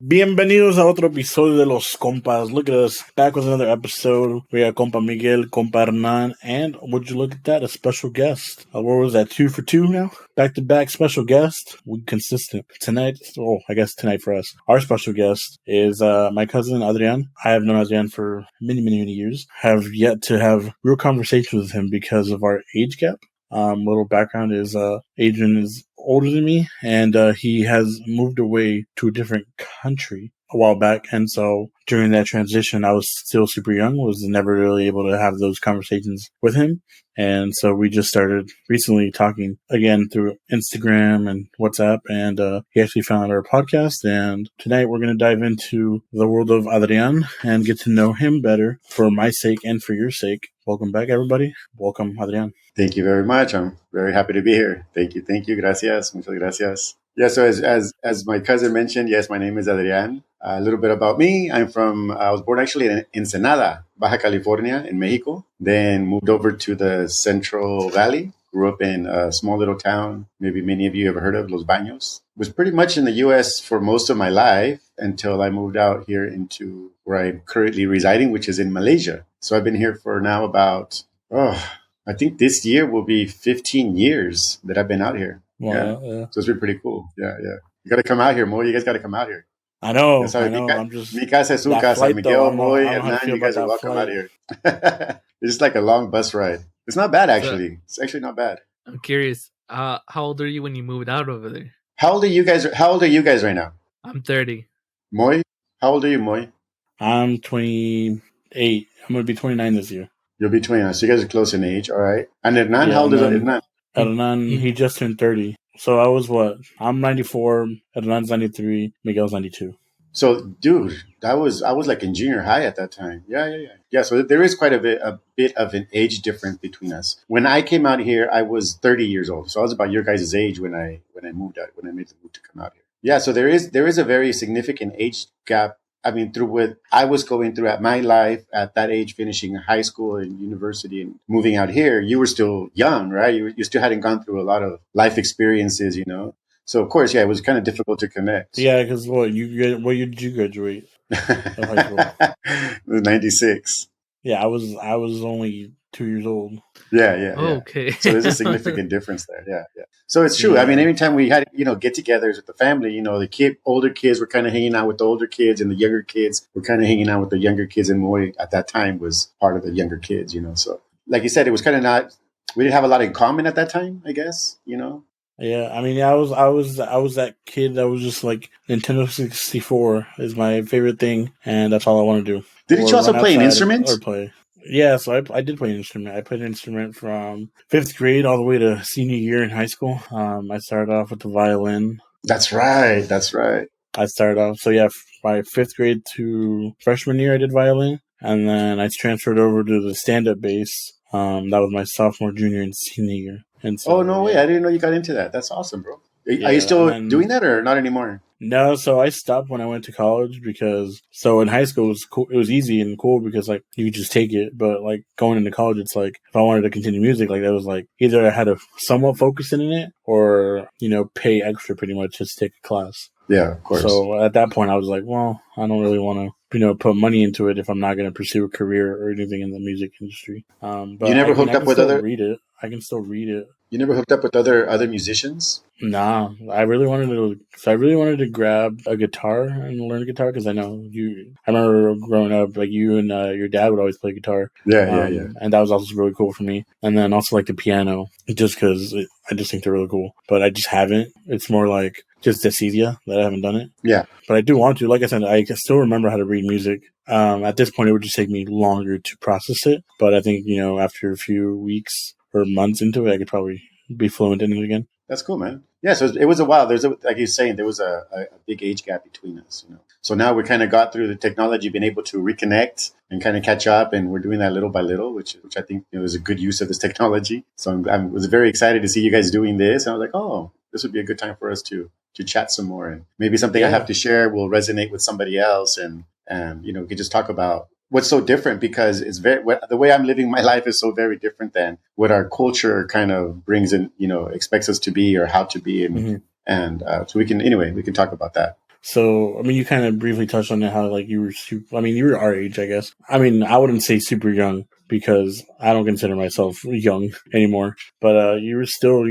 Bienvenidos a otro episodio de Los Compas. Look at us, back with another episode. We got Compa Miguel, Compa Hernan, and would you look at that, a special guest. What was that, 2 for 2 now? Back-to-back special guest. We consistent. Tonight, I guess tonight for us, our special guest is my cousin Adrian. I have known Adrian for many years. Have yet to have real conversations with him because of our age gap. Little background is Adrian is older than me, and he has moved away to a different country a while back. And so during that transition, I was still super young, was never really able to have those conversations with him. And so we just started recently talking again through Instagram and WhatsApp, and he actually found our podcast. And tonight we're going to dive into the world of Adrian and get to know him better for my sake and for your sake. Welcome back, everybody. Welcome, Adrian. Thank you very much. I'm very happy to be here. Thank you. Gracias. Muchas gracias. Yeah, so as my cousin mentioned, yes, my name is Adrian. A little bit about me. I was born actually in Ensenada, Baja California in Mexico. Then moved over to the Central Valley. Grew up in a small little town. Maybe many of you have heard of Los Baños. Was pretty much in the U.S. for most of my life until I moved out here into where I'm currently residing, which is in Malaysia. So I've been here for now about, I think this year will be 15 years that I've been out here. Wow, yeah. So it's been pretty cool. Yeah. You got to come out here, Mo. You guys got to come out here. I know. I'm just mi casa es su casa. Miguel, Moy, Hernan, you guys are welcome out here. It's just like a long bus ride. It's not bad, actually. It's actually not bad. I'm curious. How old are you when you moved out over there? How old are you guys right now? I'm 30. Moy, how old are you, Moy? I'm 28. I'm going to be 29 this year. You'll be 29. So you guys are close in age. All right. And Hernan, how old is Hernan? Hernan, he just turned 30. So I was what? I'm 94. Hernan's 93. Miguel's 92. So, dude, I was like in junior high at that time. Yeah. So there is quite a bit of an age difference between us. When I came out here, I was 30 years old. So I was about your guys' age when I moved out, when I made the move to come out here. Yeah. So there is a very significant age gap. I mean, through what I was going through at my life at that age, finishing high school and university and moving out here, you were still young, right? You still hadn't gone through a lot of life experiences, So, of course, it was kind of difficult to connect. Yeah, because what year did you graduate of high school? 96. Yeah, I was only 2 years old. Yeah. Okay. So there's a significant difference there. Yeah. So it's true. Yeah. I mean, every time we had, get-togethers with the family, the older kids were kind of hanging out with the older kids, and the younger kids were kind of hanging out with the younger kids. And Moy at that time was part of the younger kids, So, like you said, it was kind of we didn't have a lot in common at that time, I guess, Yeah, I mean, I was that kid that was just like Nintendo 64 is my favorite thing, and that's all I want to do. Didn't you also play an instrument? Or play. Yeah, so I did play an instrument. I played an instrument from 5th grade all the way to senior year in high school. I started off with the violin. That's right. I started off, by 5th grade to freshman year, I did violin, and then I transferred over to the stand-up bass. That was my sophomore, junior, and senior year. And so, no way! I didn't know you got into that. That's awesome, bro. Are you still doing that or not anymore? No, so I stopped when I went to college because in high school it was cool. It was easy and cool because like you could just take it. But like going into college, it's like if I wanted to continue music, like that was like either I had to somewhat focus in it or pay extra pretty much just to take a class. Yeah, of course. So at that point, I was like, well, I don't really want to put money into it if I'm not going to pursue a career or anything in the music industry. But you never hooked up with other. I can still read it. You never hooked up with other musicians? Nah, I really wanted to grab a guitar and learn guitar because I know you. I remember growing up, like you and your dad would always play guitar. Yeah. And that was also really cool for me. And then also like the piano, just because I just think they're really cool. But I just haven't. It's more like just Decidia that I haven't done it. Yeah. But I do want to. Like I said, I can still remember how to read music. At this point, it would just take me longer to process it. But I think after a few weeks or months into it, I could probably be fluent in it again. That's cool, man. Yeah, so it was a while. Like you're saying, there was a big age gap between us. So now we kind of got through the technology, been able to reconnect and kind of catch up, and we're doing that little by little, which I think is a good use of this technology. So I was very excited to see you guys doing this, and I was like, oh, this would be a good time for us to chat some more, and maybe something I have to share will resonate with somebody else, and we could just talk about what's so different, because it's the way I'm living my life is so very different than what our culture kind of brings in, expects us to be or how to be. And so we can talk about that. So, I mean, you kind of briefly touched on it, how like you were you were our age, I guess. I mean, I wouldn't say super young because I don't consider myself young anymore. But you were still,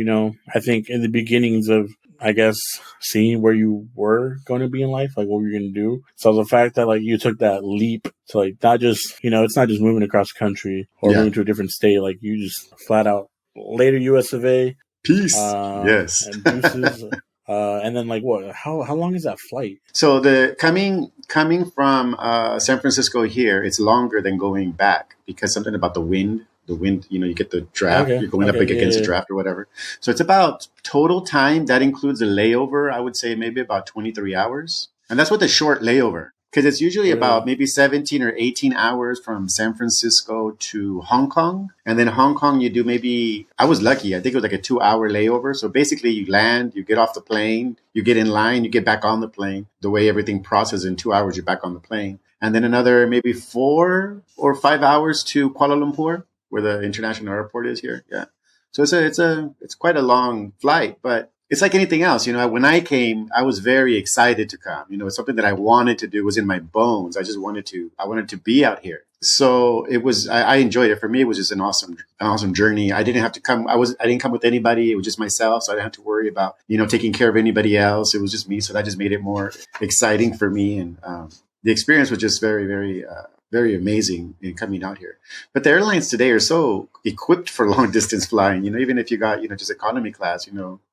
I think in the beginnings of, I guess, seeing where you were going to be in life, like what you were going to do. So the fact that like you took that leap to like not just, it's not just moving across the country or moving to a different state. Like you just flat out later US of A. Peace. Yes. And deuces. And then like what? How long is that flight? So the coming from San Francisco here, it's longer than going back because something about the wind. The wind, you get the draft. Okay. You're going up against the draft or whatever. So it's about total time that includes a layover. I would say maybe about 23 hours, and that's with a short layover. Because it's usually about maybe 17 or 18 hours from San Francisco to Hong Kong. And then Hong Kong, you do maybe, I was lucky. I think it was like a 2-hour layover. So basically you land, you get off the plane, you get in line, you get back on the plane. The way everything processes in 2 hours, you're back on the plane. And then another maybe 4 or 5 hours to Kuala Lumpur, where the international airport is here. Yeah. So it's quite a long flight, but it's like anything else. When I came, I was very excited to come. It's something that I wanted to do. It was in my bones. I wanted to be out here. So it was, I enjoyed it. For me, it was just an awesome journey. I didn't have to come. I didn't come with anybody. It was just myself. So I didn't have to worry about, taking care of anybody else. It was just me. So that just made it more exciting for me. And the experience was just very, very, very amazing in coming out here. But the airlines today are so equipped for long distance flying, even if you got, just economy class,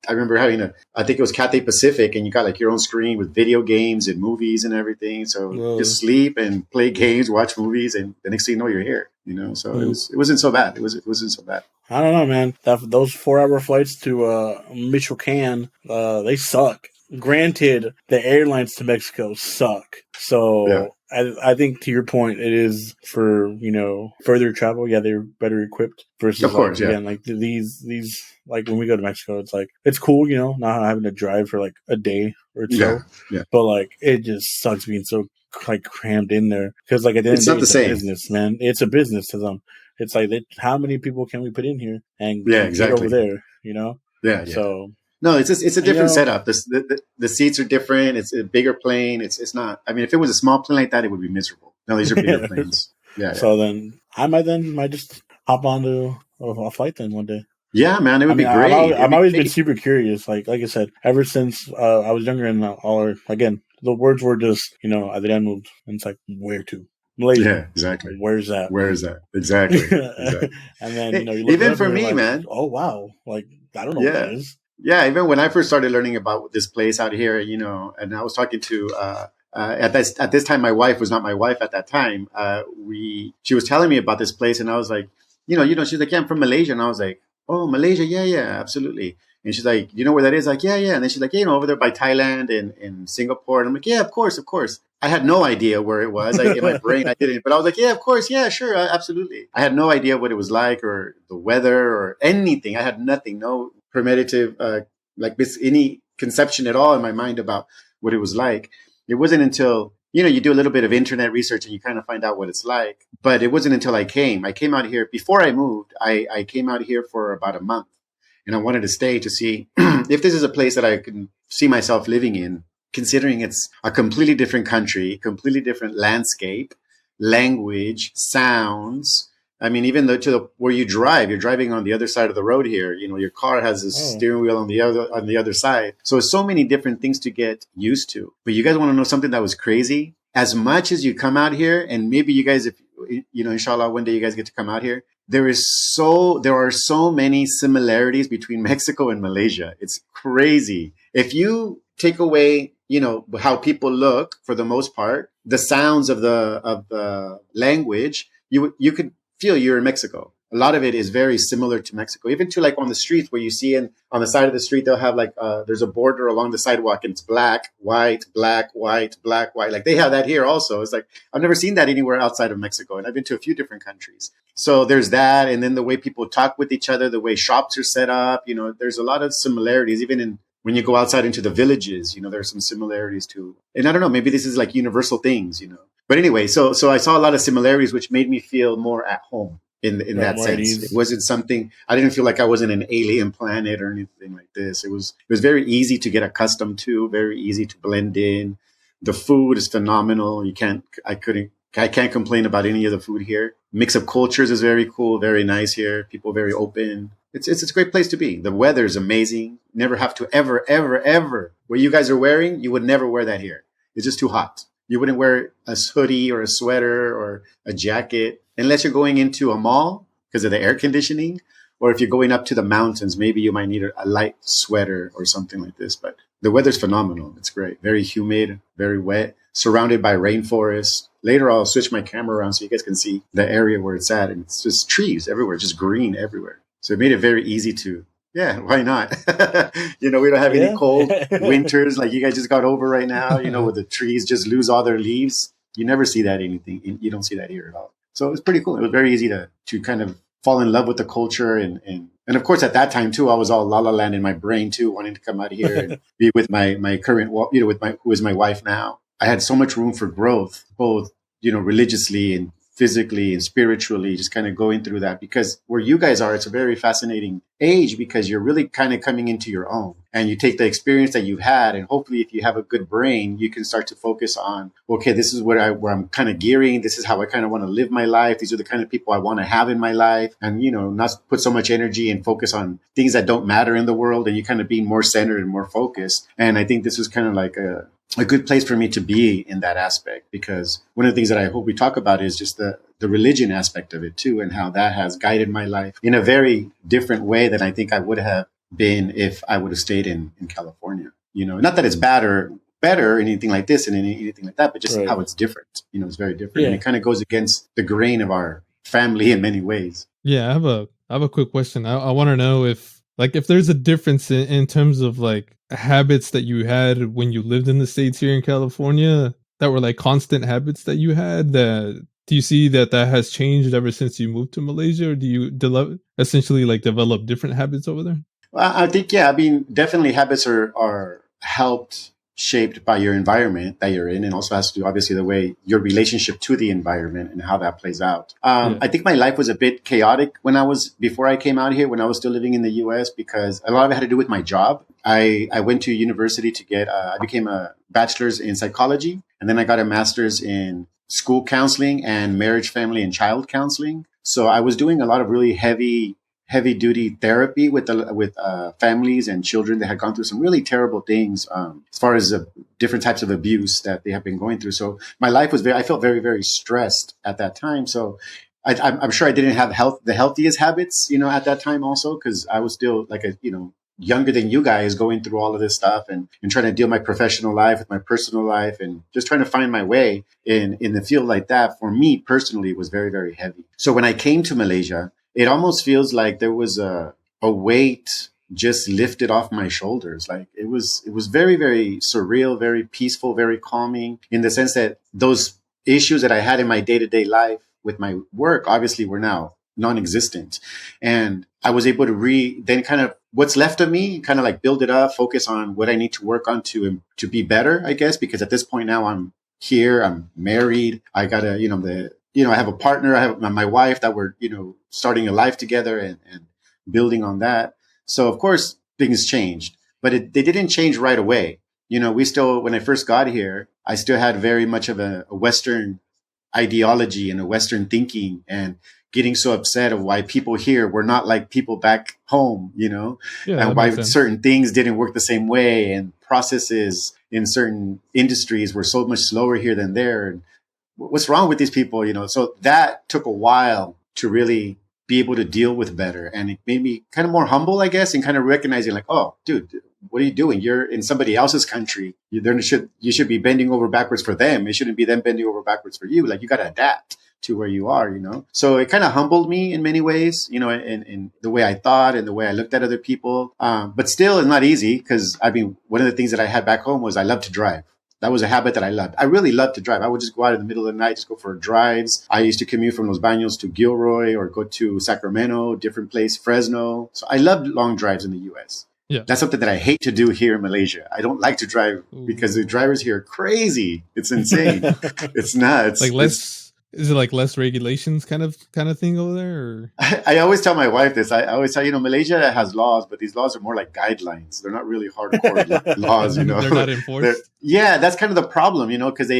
I remember having I think it was Cathay Pacific, and you got like your own screen with video games and movies and everything. So just sleep and play games, watch movies, and the next thing you know, you're here, so it wasn't so bad. It wasn't so bad. I don't know, man. Those 4-hour flights to Michoacan, they suck. Granted, the airlines to Mexico suck. So I think to your point, it is for, further travel. Yeah, they're better equipped versus, of course, again, like these, like when we go to Mexico, it's like, it's cool, not having to drive for like a day or so. Yeah. But like, it just sucks being so like crammed in there. Because like at the end of the day, it's a business, man. It's a business to them. It's like, how many people can we put in here and get over there, Yeah. So. No, it's a different setup. The seats are different. It's a bigger plane. It's not. I mean, if it was a small plane like that, it would be miserable. No, these are bigger planes. Yeah. So then I might just hop onto a flight then one day. Yeah, man, it would be great. I've always been super curious. Like I said, ever since I was younger, and again, the words were just Adrian moved, and it's like, where to? Malaysia. Yeah, exactly. Where's that? Where is that? Exactly. And then you look even for me, like, man. Oh wow! Like I don't know what that is. Yeah, even when I first started learning about this place out here, and I was talking to at this time, my wife was not my wife at that time. She was telling me about this place, and I was like, she's like, yeah, I'm from Malaysia, and I was like, oh, Malaysia, yeah, absolutely. And she's like, you know where that is? Like, yeah. And then she's like, over there by Thailand and Singapore. And I'm like, yeah, of course. I had no idea where it was. In my brain, I didn't. But I was like, yeah, of course. Yeah, sure. Absolutely. I had no idea what it was like or the weather or anything. I had nothing, no premeditative, any conception at all in my mind about what it was like. It wasn't until, you do a little bit of internet research and you kind of find out what it's like. But it wasn't until I came out here. Before I moved, I came out here for about a month. And I wanted to stay to see if this is a place that I can see myself living in, considering it's a completely different country, completely different landscape, language, sounds. I mean, even where you drive, you're driving on the other side of the road here. Your car has a steering wheel on the other side. So many different things to get used to. But you guys want to know something that was crazy? As much as you come out here, and maybe you guys, if inshallah, one day you guys get to come out here. There are so many similarities between Mexico and Malaysia. It's crazy. If you take away, how people look for the most part, the sounds of the language, you could feel you're in Mexico. A lot of it is very similar to Mexico, even to like on the streets where you see on the side of the street, they'll have like, there's a border along the sidewalk and it's black, white, black, white, black, white. Like they have that here also. It's like, I've never seen that anywhere outside of Mexico. And I've been to a few different countries. So there's that. And then the way people talk with each other, the way shops are set up, there's a lot of similarities, even when you go outside into the villages, there's some similarities too. And I don't know, maybe this is like universal things, but anyway, so I saw a lot of similarities, which made me feel more at home. In that sense, it wasn't something, I didn't feel like I was in an alien planet or anything like this. It was very easy to get accustomed to, very easy to blend in. The food is phenomenal. I can't complain about any of the food here. Mix of cultures is very cool, very nice here. People very open. It's a great place to be. The weather is amazing. Never have to ever. What you guys are wearing, you would never wear that here. It's just too hot. You wouldn't wear a hoodie or a sweater or a jacket unless you're going into a mall because of the air conditioning. Or if you're going up to the mountains, maybe you might need a light sweater or something like this. But the weather's phenomenal. It's great. Very humid, very wet, surrounded by rainforest. Later, I'll switch my camera around so you guys can see the area where it's at. And it's just trees everywhere, just green everywhere. So it made it very easy to, why not? We don't have any cold winters like you guys just got over right now, where the trees just lose all their leaves. You never see that you don't see that here at all. So it was pretty cool. It was very easy to kind of fall in love with the culture. And of course, at that time, too, I was all la la land in my brain, too, wanting to come out here and be with my current, who is my wife now. I had so much room for growth, both, religiously and physically and spiritually, just kind of going through that, because where you guys are, it's a very fascinating age because you're really kind of coming into your own and you take the experience that you've had. And hopefully if you have a good brain, you can start to focus on, okay, this is where I'm kind of gearing. This is how I kind of want to live my life. These are the kind of people I want to have in my life, and, not put so much energy and focus on things that don't matter in the world. And you kind of be more centered and more focused. And I think this was kind of like a good place for me to be in that aspect, because one of the things that I hope we talk about is just the religion aspect of it too, and how that has guided my life in a very different way than I think I would have been if I would have stayed in California. Not that it's better or anything like this and anything like that, but just how it's different. It's very different. Yeah. And it kind of goes against the grain of our family in many ways. Yeah, I have a quick question. I want to know if there's a difference in terms of like habits that you had when you lived in the States here in California that were like constant habits that you had. Do you see that has changed ever since you moved to Malaysia, or do you essentially develop different habits over there? Well, I think, definitely habits are helped, shaped by your environment that you're in, and also has to do obviously the way your relationship to the environment and how that plays out. I think my life was a bit chaotic before I came out here, when I was still living in the US, because a lot of it had to do with my job. I went to university to I became a bachelor's in psychology, and then I got a master's in school counseling and marriage, family, and child counseling. So I was doing a lot of really heavy duty therapy with families and children that had gone through some really terrible things, as far as different types of abuse that they have been going through. So my life I felt very, very stressed at that time. So I'm sure I didn't have the healthiest habits, at that time also, because I was still younger than you guys, going through all of this stuff and trying to deal my professional life with my personal life, and just trying to find my way in the field like that. For me personally, was very, very heavy. So when I came to Malaysia, it almost feels like there was a weight just lifted off my shoulders. Like it was very, very surreal, very peaceful, very calming, in the sense that those issues that I had in my day-to-day life with my work obviously were now non-existent. And I was able to then kind of what's left of me, kind of build it up, focus on what I need to work on to be better, I guess, because at this point now I'm here, I'm married. I got I have a partner, I have my wife that we're, starting a life together and building on that. So of course things changed, but they didn't change right away. We still, when I first got here, I still had very much of a Western ideology and a Western thinking, and getting so upset of why people here were not like people back home, and why certain things didn't work the same way, and processes in certain industries were so much slower here than there. And what's wrong with these people, So that took a while to really be able to deal with better. And it made me kind of more humble, I guess, and kind of recognizing oh, dude, what are you doing? You're in somebody else's country. You should be bending over backwards for them. It shouldn't be them bending over backwards for you. You got to adapt to where you are, So it kind of humbled me in many ways, in the way I thought and the way I looked at other people. But still, it's not easy, because one of the things that I had back home was I loved to drive. That was a habit that I loved. I really loved to drive. I would just go out in the middle of the night, just go for drives. I used to commute from Los Baños to Gilroy, or go to Sacramento, different place, Fresno. So I loved long drives in the U.S. Yeah. That's something that I hate to do here in Malaysia. I don't like to drive because the drivers here are crazy. It's insane. It's nuts. Is it like less regulations kind of thing over there? Or? I always tell my wife this. I always tell, Malaysia has laws, but these laws are more like guidelines. They're not really hardcore laws, They're not enforced. Yeah, that's kind of the problem, because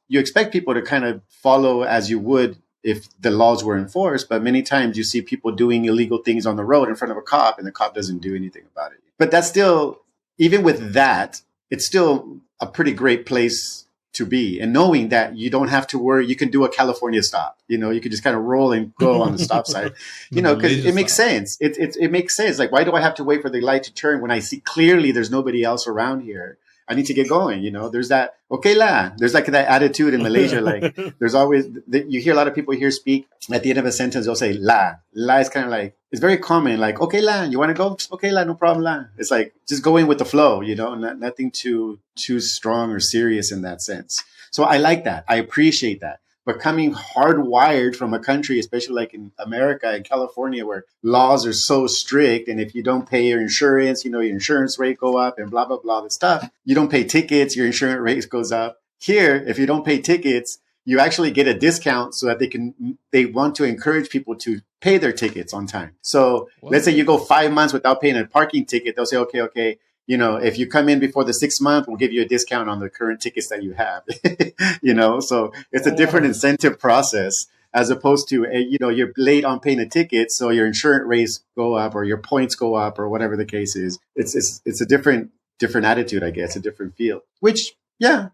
you expect people to kind of follow as you would if the laws were enforced. But many times you see people doing illegal things on the road in front of a cop, and the cop doesn't do anything about it. But that's still, even with that, it's still a pretty great place to be, and knowing that you don't have to worry, you can do a California stop. You can just kind of roll and go on the stop sign. Because it makes sense. It makes sense. Like, why do I have to wait for the light to turn when I see clearly there's nobody else around here? I need to get going. There's that, okay la. There's like that attitude in Malaysia. Like, there's always, you hear a lot of people here speak at the end of a sentence, they'll say la. La is kind of like, it's very common. Like, okay la, you want to go? Okay la, no problem la. It's like just going with the flow, nothing too strong or serious in that sense. So I like that. I appreciate that. But coming hardwired from a country, especially like in America and California, where laws are so strict, and if you don't pay your insurance, your insurance rate go up and blah, blah, blah, the stuff. You don't pay tickets, your insurance rate goes up. Here, if you don't pay tickets, you actually get a discount so that they want to encourage people to pay their tickets on time. So let's say you go 5 months without paying a parking ticket. They'll say, okay. If you come in before the 6th month, we'll give you a discount on the current tickets that you have. So it's a different incentive process as opposed to, you're late on paying a ticket, so your insurance rates go up or your points go up or whatever the case is. It's a different attitude, I guess, a different feel, which, yeah,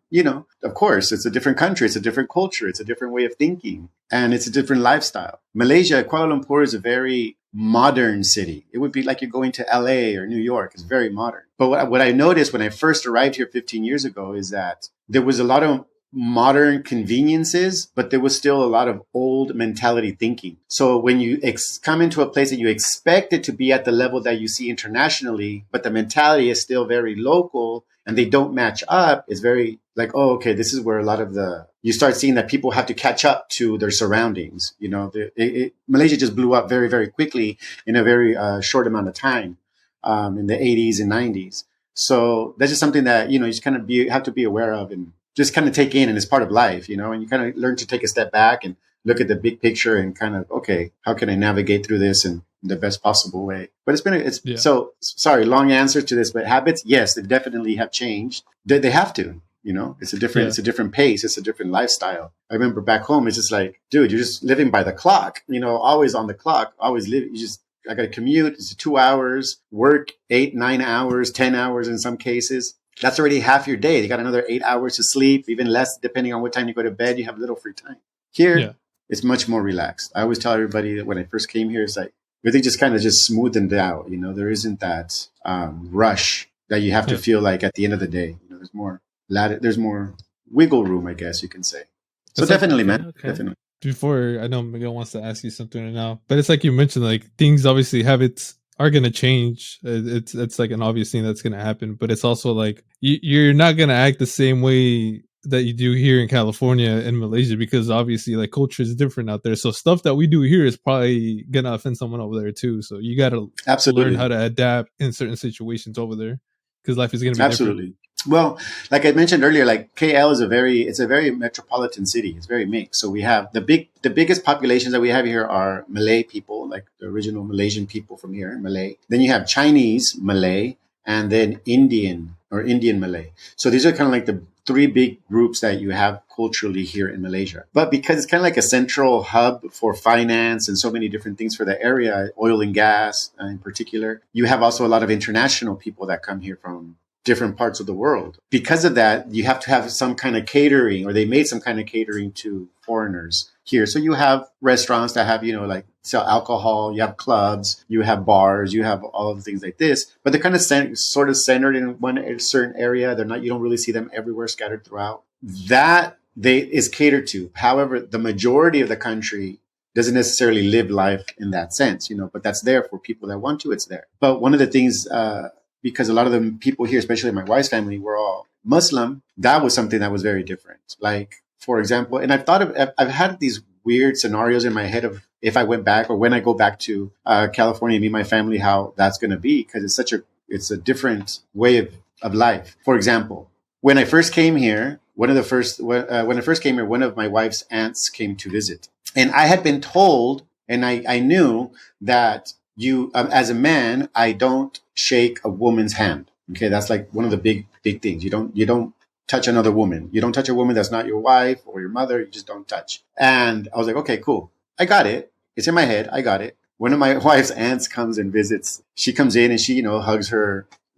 of course, it's a different country. It's a different culture. It's a different way of thinking, and it's a different lifestyle. Malaysia, Kuala Lumpur is a very modern city. It would be like you're going to LA or New York. It's very modern. But what I noticed when I first arrived here 15 years ago is that there was a lot of modern conveniences, but there was still a lot of old mentality thinking. So when you come into a place that you expect it to be at the level that you see internationally, but the mentality is still very local and they don't match up, it's very like, oh, okay, this is where a lot of you start seeing that people have to catch up to their surroundings. Malaysia just blew up very, very quickly in a very short amount of time in the 80s and 90s. So that's just something that, you just kind of have to be aware of and just kind of take in, and it's part of life, and you kind of learn to take a step back and look at the big picture and kind of, okay, how can I navigate through this in the best possible way? But so sorry, long answer to this, but habits, yes, they definitely have changed. They have to. It's a different pace. It's a different lifestyle. I remember back home, it's just like, dude, you're just living by the clock, always on the clock, always live. I got to commute. It's 2 hours, work 8, 9 hours, 10 hours in some cases. That's already half your day. You got another 8 hours to sleep, even less, depending on what time you go to bed. You have little free time. Here, It's much more relaxed. I always tell everybody that when I first came here, it's like, everything just kind of just smoothened out. There isn't that rush that you have to feel like at the end of the day. There's more wiggle room, I guess you can say. So definitely, man. Okay. Definitely. Before, I know Miguel wants to ask you something right now, but it's like you mentioned, like things, obviously habits are going to change. It's like an obvious thing that's going to happen, but it's also like you're not going to act the same way that you do here in California and Malaysia, because obviously like culture is different out there. So stuff that we do here is probably going to offend someone over there too. So you got to learn how to adapt in certain situations over there, because life is going to be different. Well, like I mentioned earlier, like KL is it's a very metropolitan city. It's very mixed. So we have the biggest populations that we have here are Malay people, like the original Malaysian people from here, Malay. Then you have Chinese Malay, and then Indian Malay. So these are kind of like the 3 big groups that you have culturally here in Malaysia. But because it's kind of like a central hub for finance and so many different things for the area, oil and gas in particular, you have also a lot of international people that come here from different parts of the world. Because of that, you have to have some kind of catering, or they made some kind of catering to foreigners here. So you have restaurants that have, like sell alcohol, you have clubs, you have bars, you have all of the things like this, but they're kind of sort of centered in one certain area. You don't really see them everywhere scattered throughout. That is catered to. However, the majority of the country doesn't necessarily live life in that sense, but that's there for people that want to, it's there. But one of the things, because a lot of the people here, especially my wife's family, were all Muslim, that was something that was very different. Like, for example, and I've had these weird scenarios in my head of if I went back or when I go back to California, me and my family, how that's going to be, because it's a different way of life. For example, when I first came here, one of the first, when I first came here, one of my wife's aunts came to visit. And I had been told, and I knew that you, as a man, I don't shake a woman's hand. Okay. That's like one of the big things. You don't touch another woman. You don't touch a woman that's not your wife or your mother. You just don't touch. And I was like, okay, cool. I got it. It's in my head. I got it. One of my wife's aunts comes and visits. She comes in and she, hugs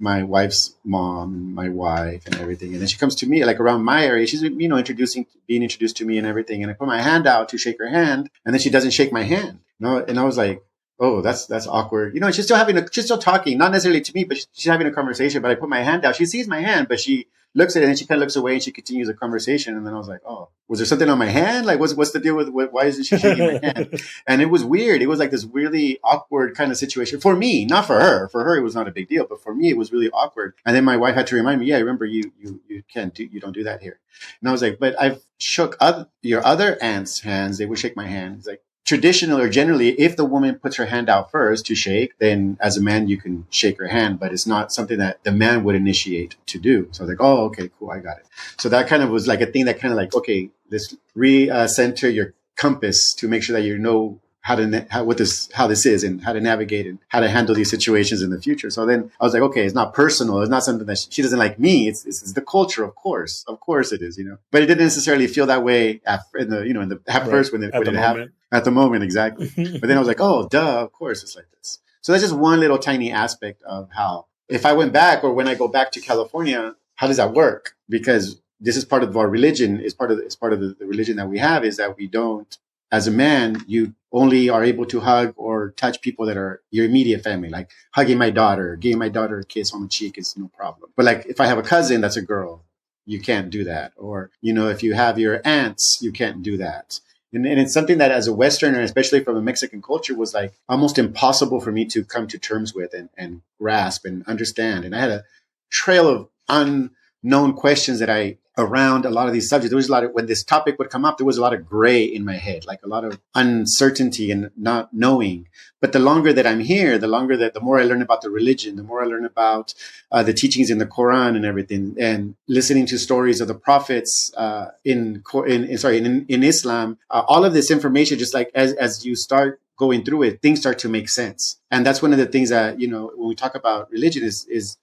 my wife's mom and my wife and everything. And then she comes to me, like around my area. She's, being introduced to me and everything. And I put my hand out to shake her hand. And then she doesn't shake my hand. And I was like, oh, that's awkward. She's still talking, not necessarily to me, but she's having a conversation. But I put my hand out. She sees my hand, but she looks at it and she kind of looks away and she continues the conversation. And then I was like, oh, was there something on my hand? Like, what's the deal with why isn't she shaking my hand? And it was weird. It was like this really awkward kind of situation for me, not for her. For her, it was not a big deal, but for me, it was really awkward. And then my wife had to remind me, yeah, remember you don't do that here. And I was like, but I've shook your other aunt's hands. They would shake my hand. It's like, traditionally or generally, if the woman puts her hand out first to shake, then as a man, you can shake her hand, but it's not something that the man would initiate to do. So I was like, oh, okay, cool. I got it. So that kind of was like a thing that kind of like, okay, let's recenter your compass to make sure that you know how this is and how to navigate and how to handle these situations in the future. So then I was like, okay, it's not personal. It's not something that she doesn't like me. It's the culture, of course it is, but it didn't necessarily feel that way at first when it happened. At the moment, exactly. But then I was like, oh, duh, of course it's like this. So that's just one little tiny aspect of how, if I went back or when I go back to California, how does that work? Because this is part of our religion, is part of the religion that we have, is that we don't, as a man, you only are able to hug or touch people that are your immediate family, like hugging my daughter, giving my daughter a kiss on the cheek is no problem. But like if I have a cousin that's a girl, you can't do that. Or, if you have your aunts, you can't do that. And it's something that as a Westerner, especially from a Mexican culture, was like almost impossible for me to come to terms with and grasp and understand. And I had a trail of unknown questions around a lot of these subjects. There was when this topic would come up, there was a lot of gray in my head, like a lot of uncertainty and not knowing. But the longer that I'm here, the more I learn about the religion, the more I learn about the teachings in the Quran and everything, and listening to stories of the prophets in Islam. All of this information, just like as you start going through it, things start to make sense. And that's one of the things that, when we talk about religion is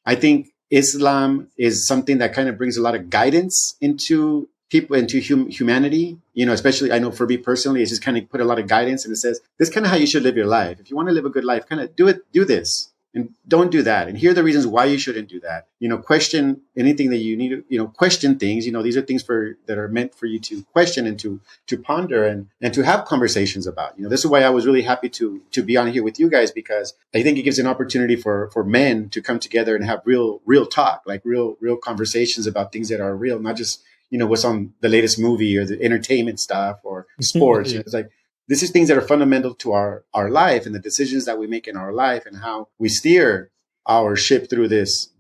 I think Islam is something that kind of brings a lot of guidance into people, into humanity, especially I know for me personally, it's just kind of put a lot of guidance, and it says, this is kind of how you should live your life. If you want to live a good life, kind of do do this and don't do that. And here are the reasons why you shouldn't do that. Question anything that you need to, question things, these are things that are meant for you to question and to ponder and to have conversations about. This is why I was really happy to be on here with you guys, because I think it gives an opportunity for men to come together and have real talk, like real conversations about things that are real, not just, what's on the latest movie or the entertainment stuff or sports. Yeah. It's like, this is things that are fundamental to our life and the decisions that we make in our life and how we steer our ship through this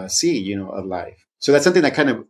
sea, of life. So that's something that kind of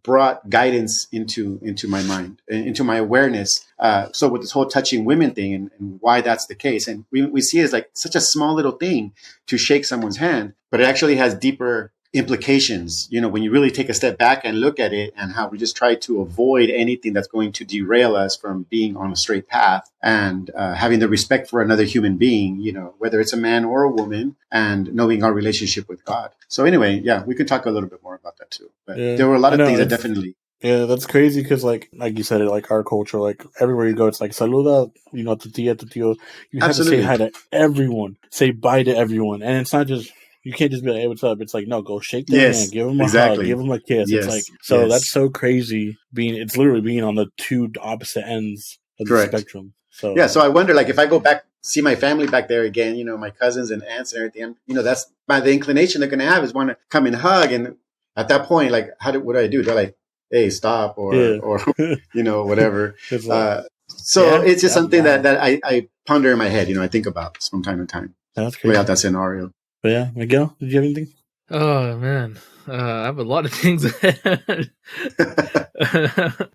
brought guidance into my mind, into my awareness. So with this whole touching women thing and why that's the case. And we see it as like such a small little thing to shake someone's hand, but it actually has deeper implications, when you really take a step back and look at it, and how we just try to avoid anything that's going to derail us from being on a straight path and having the respect for another human being, whether it's a man or a woman, and knowing our relationship with God. So anyway, yeah, we could talk a little bit more about that too. But there were a lot of things that definitely... Yeah, that's crazy because, like you said, like our culture, like everywhere you go, it's like saluda, tu tia, tu tío. You have to say hi to everyone, say bye to everyone, and it's not just... You can't just be like, hey, what's up? It's like, no, go shake their hand, give them a hug, give them a kiss. Yes. It's like, that's so crazy. It's literally being on the two opposite ends of the spectrum. So yeah, so I wonder, like, if I go back, see my family back there again, my cousins and aunts and everything, that's the inclination they're going to have, is want to come and hug. And at that point, like, what do I do? They're like, hey, stop, or whatever. It's like, it's just something that I ponder in my head, I think about from time to time. That's crazy. Without that scenario. But yeah, Miguel, did you have anything? Oh man, I have a lot of things.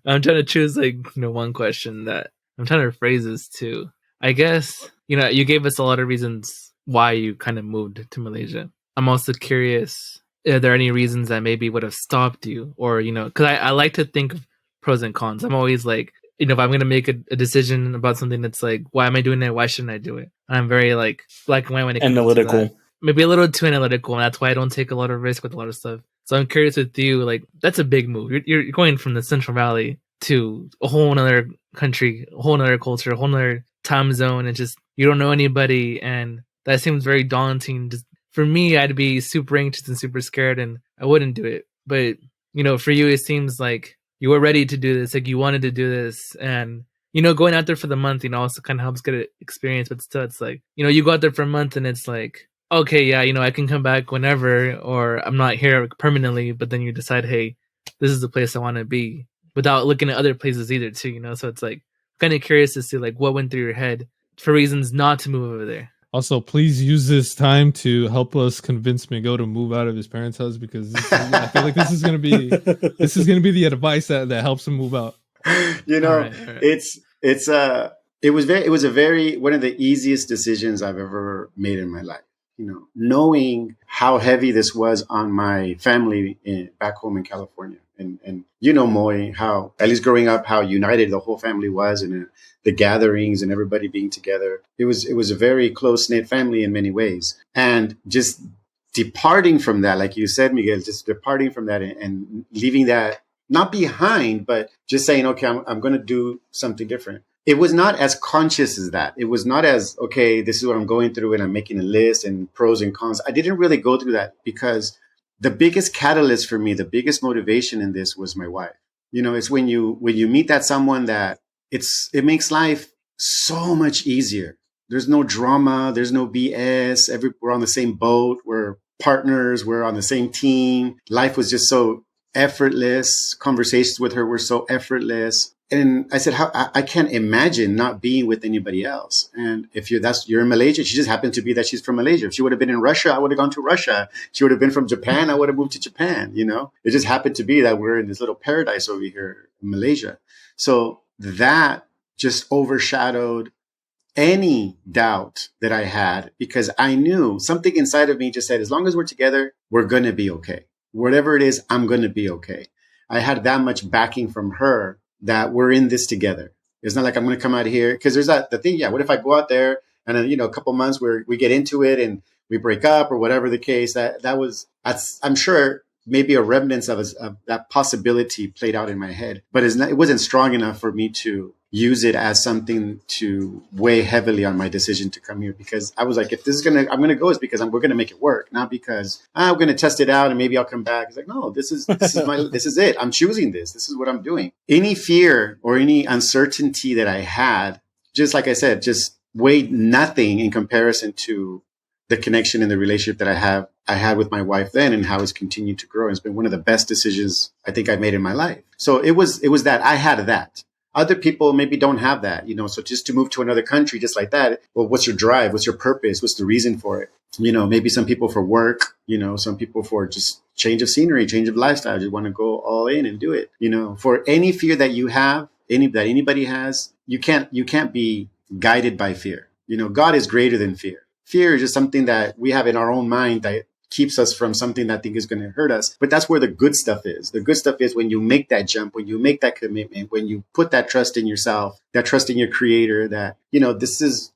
I'm trying to choose one question that I'm trying to phrase this to. I guess you gave us a lot of reasons why you kind of moved to Malaysia. I'm also curious are there any reasons that maybe would have stopped you? Or, because I like to think of pros and cons. I'm always like, if I'm going to make a decision about something that's like, why am I doing it? Why shouldn't I do it? I'm very like black and white when it comes to Analytical. that. Maybe a little too analytical, and that's why I don't take a lot of risk with a lot of stuff. So I'm curious with you, like, that's a big move. You're going from the Central Valley to a whole other country, a whole other culture, a whole other time zone, and just, you don't know anybody, and that seems very daunting. Just for me, I'd be super anxious and super scared, and I wouldn't do it. But, for you, it seems like you were ready to do this, like you wanted to do this, and going out there for the month, also kind of helps get an experience. But still, it's like, you go out there for a month and it's like, okay, yeah, I can come back whenever, or I'm not here permanently. But then you decide, hey, this is the place I want to be, without looking at other places either, too. So it's like kind of curious to see like what went through your head for reasons not to move over there. Also, please use this time to help us convince Miguel to move out of his parents' house, because I feel like this is gonna be the advice that helps him move out. All right. It was a very one of the easiest decisions I've ever made in my life. Knowing how heavy this was on my family back home in California. And Moy, how, at least growing up, how united the whole family was, and the gatherings and everybody being together. It was a very close-knit family in many ways. And just departing from that, like you said, Miguel, just departing from that and leaving that, not behind, but just saying, okay, I'm going to do something different. It was not as conscious as that. It was not as, okay, this is what I'm going through and I'm making a list and pros and cons. I didn't really go through that, because the biggest catalyst for me, the biggest motivation in this was my wife. It's when you meet that someone that it makes life so much easier. There's no drama. There's no BS. We're on the same boat. We're partners. We're on the same team. Life was just so effortless. Conversations with her were so effortless. And I said, I can't imagine not being with anybody else. And if you're in Malaysia, she just happened to be that she's from Malaysia. If she would have been in Russia, I would have gone to Russia. She would have been from Japan, I would have moved to Japan. It just happened to be that we're in this little paradise over here in Malaysia. So that just overshadowed any doubt that I had, because I knew something inside of me just said, as long as we're together, we're going to be okay. Whatever it is, I'm going to be okay. I had that much backing from her that we're in this together. It's not like I'm going to come out here, because there's the thing. Yeah. What if I go out there and then, a couple months where we get into it and we break up or whatever the case, I'm sure maybe a remnants of that possibility played out in my head, but it wasn't strong enough for me to use it as something to weigh heavily on my decision to come here, because I was like, if I'm going to go, it's because we're going to make it work, not because I'm going to test it out and maybe I'll come back. It's like, no, this is it. I'm choosing this. This is what I'm doing. Any fear or any uncertainty that I had, just like I said, just weighed nothing in comparison to the connection and the relationship that I had with my wife then, and how it's continued to grow. It's been one of the best decisions I think I've made in my life. So it was that I had that. Other people maybe don't have that, so just to move to another country just like that. Well, what's your drive? What's your purpose? What's the reason for it? Maybe some people for work, some people for just change of scenery, change of lifestyle, just want to go all in and do it. For any fear that you have, that anybody has, you can't be guided by fear. God is greater than fear. Fear is just something that we have in our own mind that keeps us from something that I think is going to hurt us. But that's where the good stuff is. The good stuff is when you make that jump, when you make that commitment, when you put that trust in yourself, that trust in your creator, that, this is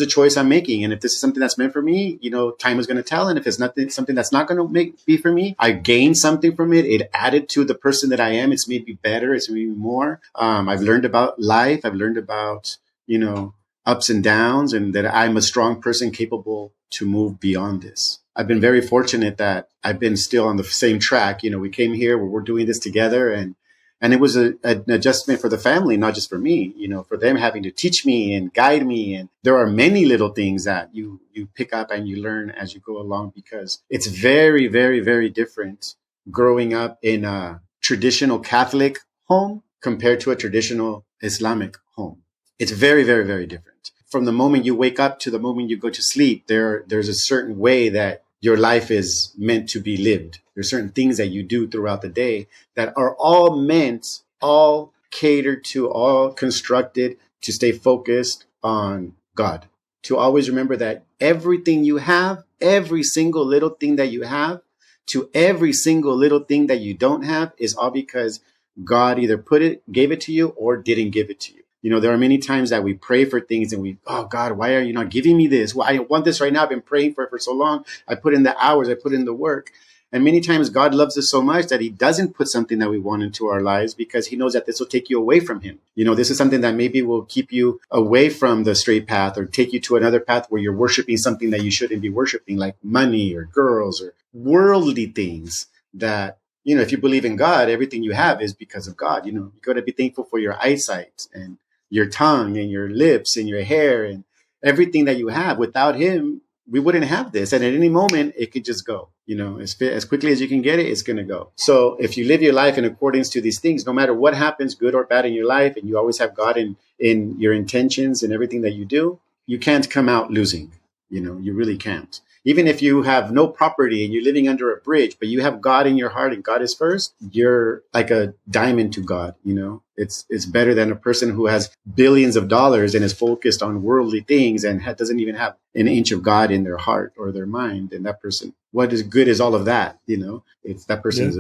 a choice I'm making. And if this is something that's meant for me, time is going to tell. And if it's something that's not going to be for me, I gained something from it. It added to the person that I am. It's made me better. It's made me more. I've learned about life. I've learned about, ups and downs, and that I'm a strong person capable to move beyond this. I've been very fortunate that I've been still on the same track. We came here where we're doing this together, and it was an adjustment for the family, not just for me, for them having to teach me and guide me. And there are many little things that you pick up and you learn as you go along, because it's very, very, very different growing up in a traditional Catholic home compared to a traditional Islamic home. It's very, very, very different. From the moment you wake up to the moment you go to sleep, there's a certain way that your life is meant to be lived. There's certain things that you do throughout the day that are all catered to, all constructed to stay focused on God. To always remember that everything you have, every single little thing that you have, to every single little thing that you don't have is all because God either gave it to you or didn't give it to you. You know, there are many times that we pray for things and oh God, why are you not giving me this? Well, I want this right now. I've been praying for it for so long. I put in the hours, I put in the work. And many times God loves us so much that he doesn't put something that we want into our lives because he knows that this will take you away from him. You know, this is something that maybe will keep you away from the straight path or take you to another path where you're worshiping something that you shouldn't be worshiping, like money or girls or worldly things that, you know, if you believe in God, everything you have is because of God. You know, you got to be thankful for your eyesight and your tongue and your lips and your hair and everything that you have. Without him, we wouldn't have this. And at any moment, it could just go, you know, as quickly as you can get it, it's going to go. So if you live your life in accordance to these things, no matter what happens, good or bad in your life, and you always have God in your intentions and everything that you do, you can't come out losing. You know, you really can't. Even if you have no property and you're living under a bridge, but you have God in your heart and God is first, you're like a diamond to God. You know, it's better than a person who has billions of dollars and is focused on worldly things and doesn't even have an inch of God in their heart or their mind. And that person, what is good is all of that, you know, it's that person is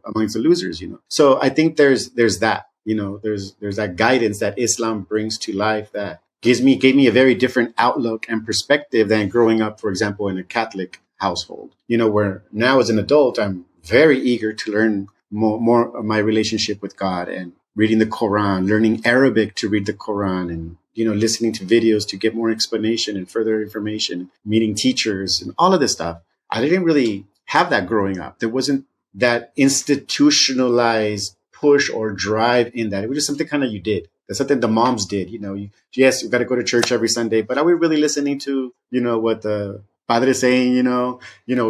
amongst the losers, you know. So I think there's that, you know, there's that guidance that Islam brings to life that gave me a very different outlook and perspective than growing up, for example, in a Catholic household, you know, where now as an adult, I'm very eager to learn more of my relationship with God and reading the Quran, learning Arabic to read the Quran and, you know, listening to videos to get more explanation and further information, meeting teachers and all of this stuff. I didn't really have that growing up. There wasn't that institutionalized push or drive in that. It was just something kind of you did. That's something the moms did, you know. Yes, you got to go to church every Sunday, but are we really listening to, you know, what the Padre is saying, you know,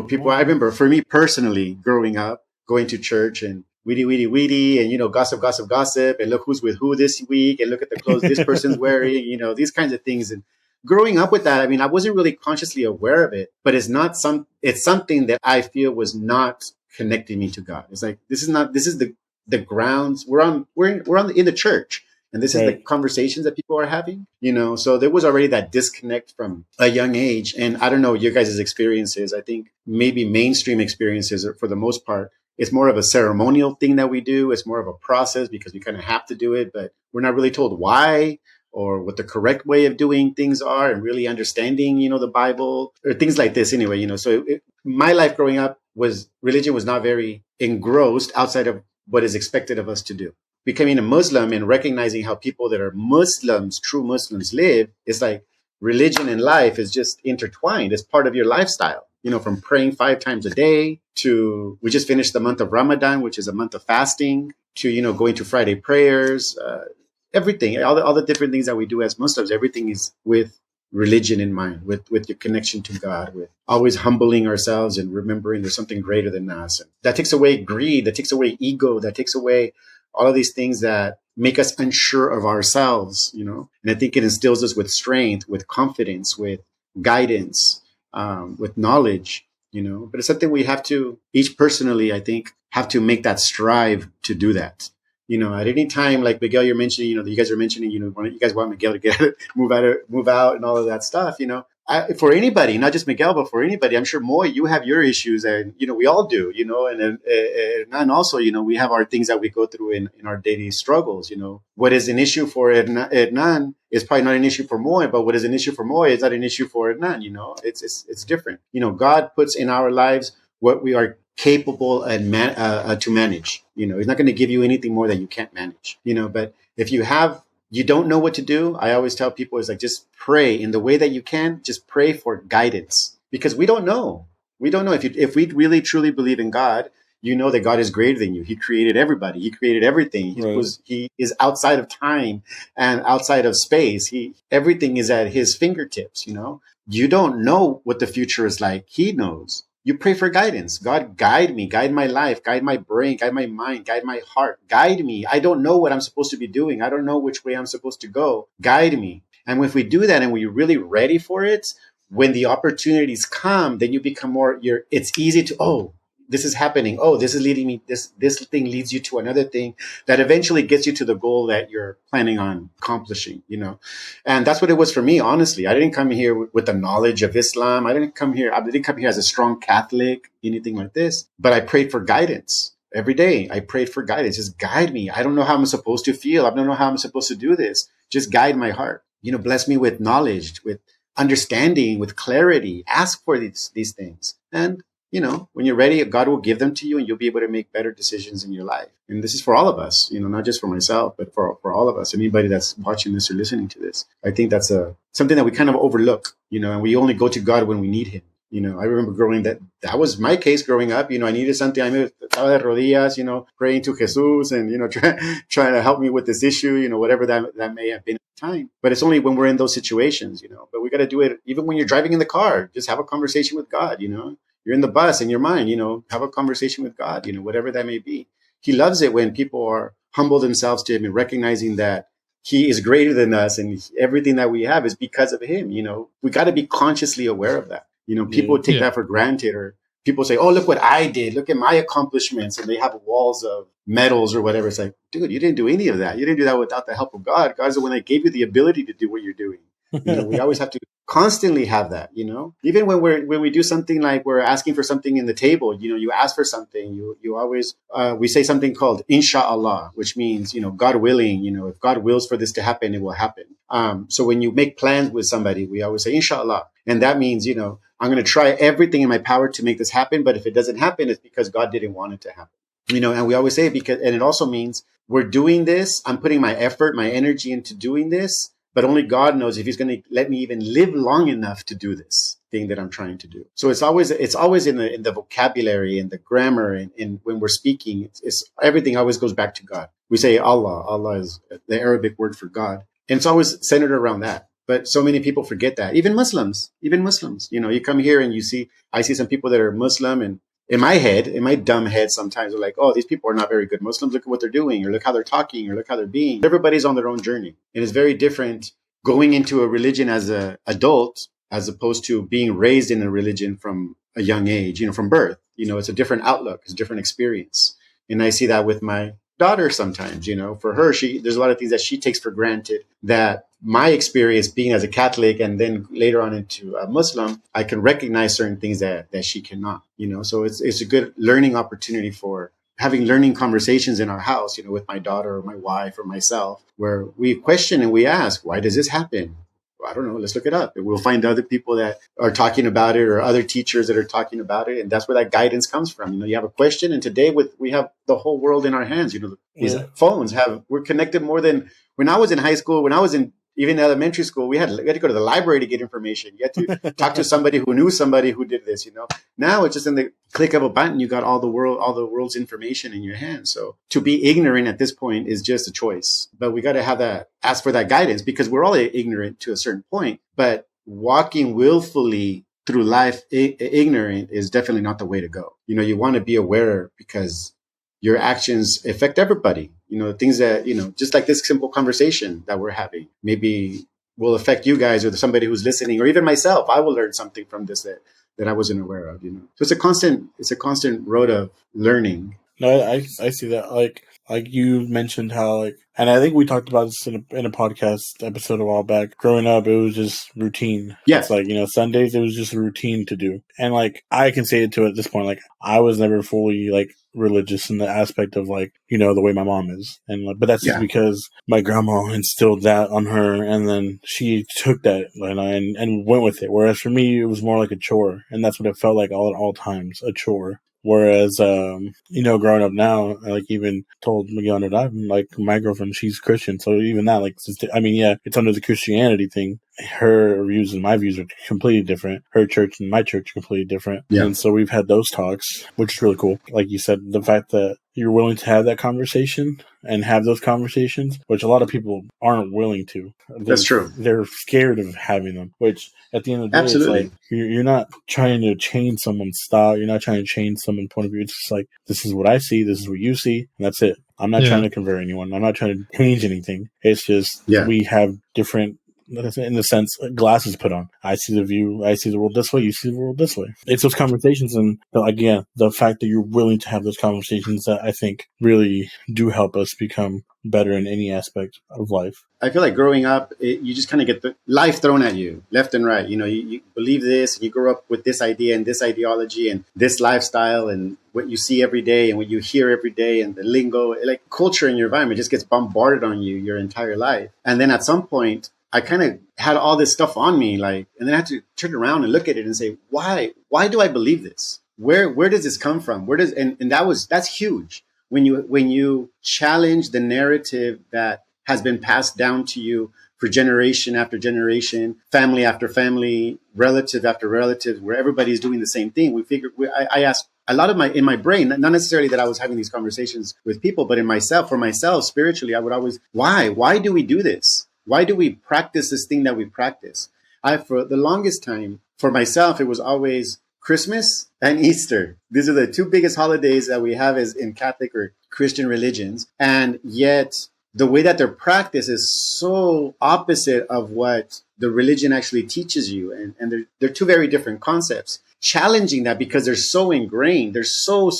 people, I remember for me personally growing up, going to church and weedy, and, you know, gossip, and look who's with who this week and look at the clothes this person's wearing, you know, these kinds of things. And growing up with that, I mean, I wasn't really consciously aware of it, but it's something that I feel was not connecting me to God. It's like, this is the grounds we're in the church. And this is the conversations that people are having, you know, so there was already that disconnect from a young age. And I don't know your guys' experiences. I think maybe mainstream experiences for the most part, it's more of a ceremonial thing that we do. It's more of a process because we kind of have to do it, but we're not really told why or what the correct way of doing things are and really understanding, you know, the Bible or things like this anyway, you know. So my life growing up religion was not very engrossed outside of what is expected of us to do. Becoming a Muslim and recognizing how people that are Muslims, true Muslims live, is like religion and life is just intertwined. It's part of your lifestyle, you know, from praying 5 times a day to, we just finished the month of Ramadan, which is a month of fasting, to, you know, going to Friday prayers, everything, all the different things that we do as Muslims, everything is with religion in mind, with your connection to God, with always humbling ourselves and remembering there's something greater than us. And that takes away greed, that takes away ego, that takes away all of these things that make us unsure of ourselves, you know. And I think it instills us with strength, with confidence, with guidance, with knowledge, you know. But it's something we have to, each personally, I think, have to make that strive to do that. You know, at any time, like Miguel, you're mentioning, you know, you guys are mentioning, you know, you guys want Miguel to move out and all of that stuff, you know. For anybody, not just Miguel, but for anybody, I'm sure Moy, you have your issues, and you know we all do, you know, and also, you know, we have our things that we go through in our daily struggles. You know, what is an issue for Hernan is probably not an issue for Moy, but what is an issue for Moy is not an issue for Hernan. You know, it's different. You know, God puts in our lives what we are capable and to manage. You know, He's not going to give you anything more that you can't manage. You know, but if you don't know what to do, I always tell people is like, just pray in the way that you can, just pray for guidance, because we don't know. We don't know if we really truly believe in God, you know that God is greater than you. He created everybody. He created everything. He is outside of time and outside of space. Everything is at His fingertips. You know, you don't know what the future is like. He knows. You pray for guidance. God, guide me, guide my life, guide my brain, guide my mind, guide my heart, guide me. I don't know what I'm supposed to be doing. I don't know which way I'm supposed to go. Guide me. And if we do that and we're really ready for it, when the opportunities come, then you become it's easy to, this is happening. Oh, this is leading me. This thing leads you to another thing that eventually gets you to the goal that you're planning on accomplishing, And that's what it was for me, honestly. I didn't come here with the knowledge of Islam. I didn't come here as a strong Catholic, anything like this. But I prayed for guidance. Every day I prayed for guidance. Just guide me. I don't know how I'm supposed to feel. I don't know how I'm supposed to do this. Just guide my heart. Bless me with knowledge, with understanding, with clarity. Ask for these things. And, when you're ready, God will give them to you and you'll be able to make better decisions in your life. And this is for all of us, not just for myself, but for all of us, anybody that's watching this or listening to this. I think that's something that we kind of overlook, and we only go to God when we need him. I remember that was my case growing up. I needed something. I estaba de rodillas, praying to Jesus and, trying to help me with this issue, whatever that may have been at the time. But it's only when we're in those situations, but we got to do it even when you're driving in the car. Just have a conversation with God, You're in the bus in your mind, have a conversation with God, whatever that may be. He loves it when people are humble themselves to him and recognizing that he is greater than us and everything that we have is because of him. We got to be consciously aware of that. People take that for granted, or people say, oh, look what I did. Look at my accomplishments. And they have walls of medals or whatever. It's like, dude, you didn't do any of that. You didn't do that without the help of God. God's the one that gave you the ability to do what you're doing. We always have to constantly have that, even when we do something like we're asking for something in the table, you ask for something, you always, we say something called inshallah, which means, God willing, if God wills for this to happen, it will happen. So when you make plans with somebody, we always say inshallah. And that means, I'm going to try everything in my power to make this happen. But if it doesn't happen, it's because God didn't want it to happen. And we always say and it also means we're doing this. I'm putting my effort, my energy into doing this. But only God knows if he's going to let me even live long enough to do this thing that I'm trying to do. So it's always in the vocabulary and the grammar and when we're speaking, it's everything always goes back to God. We say Allah. Allah is the Arabic word for God. And it's always centered around that. But so many people forget that. Even Muslims, you come here and I see some people that are Muslim, and in my dumb head, sometimes they're like, oh, these people are not very good Muslims. Look at what they're doing, or look how they're talking, or look how they're being. Everybody's on their own journey. And it's very different going into a religion as an adult, as opposed to being raised in a religion from a young age, from birth. It's a different outlook. It's a different experience. And I see that with my daughter sometimes, for her, there's a lot of things that she takes for granted that my experience being as a Catholic and then later on into a Muslim, I can recognize certain things that she cannot, so it's a good learning opportunity for having learning conversations in our house, with my daughter or my wife or myself, where we question and we ask, why does this happen? I don't know. Let's look it up. And we'll find other people that are talking about it or other teachers that are talking about it. And that's where that guidance comes from. You have a question. And today we have the whole world in our hands. These phones we're connected more than when I was in high school, when I was in even elementary school, we had to go to the library to get information. You had to talk to somebody who knew somebody who did this, Now it's just in the click of a button, you got all the world's information in your hands. So to be ignorant at this point is just a choice. But we got to ask for that guidance, because we're all ignorant to a certain point. But walking willfully through life ignorant is definitely not the way to go. You want to be aware, because your actions affect everybody. Things that, just like this simple conversation that we're having, maybe will affect you guys or somebody who's listening, or even myself. I will learn something from this that I wasn't aware of, So it's a constant road of learning. No, I see that. Like you mentioned how, and I think we talked about this in a podcast episode a while back. Growing up, it was just routine. Yeah. It's Sundays, it was just a routine to do. And I can say it to at this point, I was never fully religious in the aspect of the way my mom is. And but that's just because my grandma instilled that on her, and then she took that and went with it. Whereas for me, it was more like a chore. And that's what it felt like all at all times, a chore. Whereas, growing up now, even told Miguel and I, my girlfriend, she's Christian. So even that, it's under the Christianity thing. Her views and my views are completely different. Her church and my church are completely different. Yeah. And so we've had those talks, which is really cool. Like you said, the fact that you're willing to have that conversation and have those conversations, which a lot of people aren't willing to. That's true. They're scared of having them, which at the end of the day, Absolutely. It's you're not trying to change someone's style. You're not trying to change someone's point of view. It's just this is what I see. This is what you see. And that's it. I'm not trying to convert anyone. I'm not trying to change anything. It's just we have different in a sense, glasses put on. I see the world this way, you see the world this way. It's those conversations, and again, the fact that you're willing to have those conversations that I think really do help us become better in any aspect of life. I feel like growing up, you just kind of get the life thrown at you left and right. You believe this, and you grow up with this idea and this ideology and this lifestyle and what you see every day and what you hear every day and the lingo, like culture in your environment just gets bombarded on you your entire life. And then at some point, I kind of had all this stuff on me, and then I had to turn around and look at it and say, why do I believe this? Where does this come from? And that's huge. When you challenge the narrative that has been passed down to you for generation after generation, family after family, relative after relative, where everybody's doing the same thing, I asked a lot in my brain, not necessarily that I was having these conversations with people, but for myself, spiritually, I would always, why do we do this? Why do we practice this thing that we practice? For the longest time, for myself, it was always Christmas and Easter. These are the two biggest holidays that we have as in Catholic or Christian religions. And yet the way that they're practiced is so opposite of what the religion actually teaches you. And they're two very different concepts. Challenging that because they're so ingrained. They're so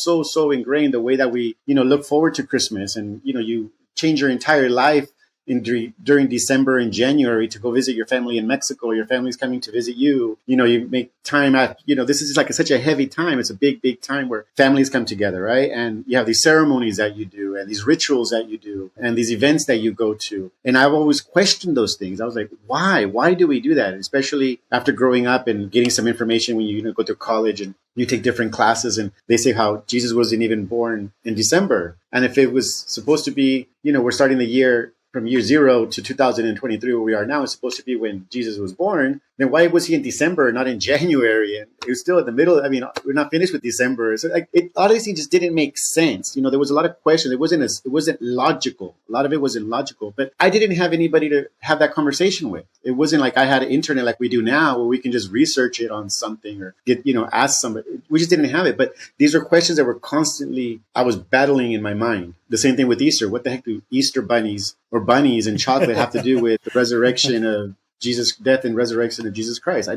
ingrained the way that we, look forward to Christmas, and, you change your entire life during December and January to go visit your family in Mexico. Your family's coming to visit you. You make time at, this is like such a heavy time. It's a big time where families come together, right? And you have these ceremonies that you do and these rituals that you do and these events that you go to. And I've always questioned those things. I was like, why? Why do we do that? Especially after growing up and getting some information when you go to college and you take different classes and they say how Jesus wasn't even born in December. And if it was supposed to be, we're starting the year from year 0 to 2023, where we are now, is supposed to be when Jesus was born, then why was he in December, not in January? And it was still in the middle. I mean, we're not finished with December. So it honestly just didn't make sense. There was a lot of questions. It wasn't logical. A lot of it wasn't logical, but I didn't have anybody to have that conversation with. It wasn't like I had an internet like we do now where we can just research it on something or get, ask somebody. We just didn't have it. But these are questions that were constantly, I was battling in my mind. The same thing with Easter. What the heck do Easter bunnies or bunnies and chocolate have to do with the resurrection of Jesus' death and resurrection of Jesus Christ?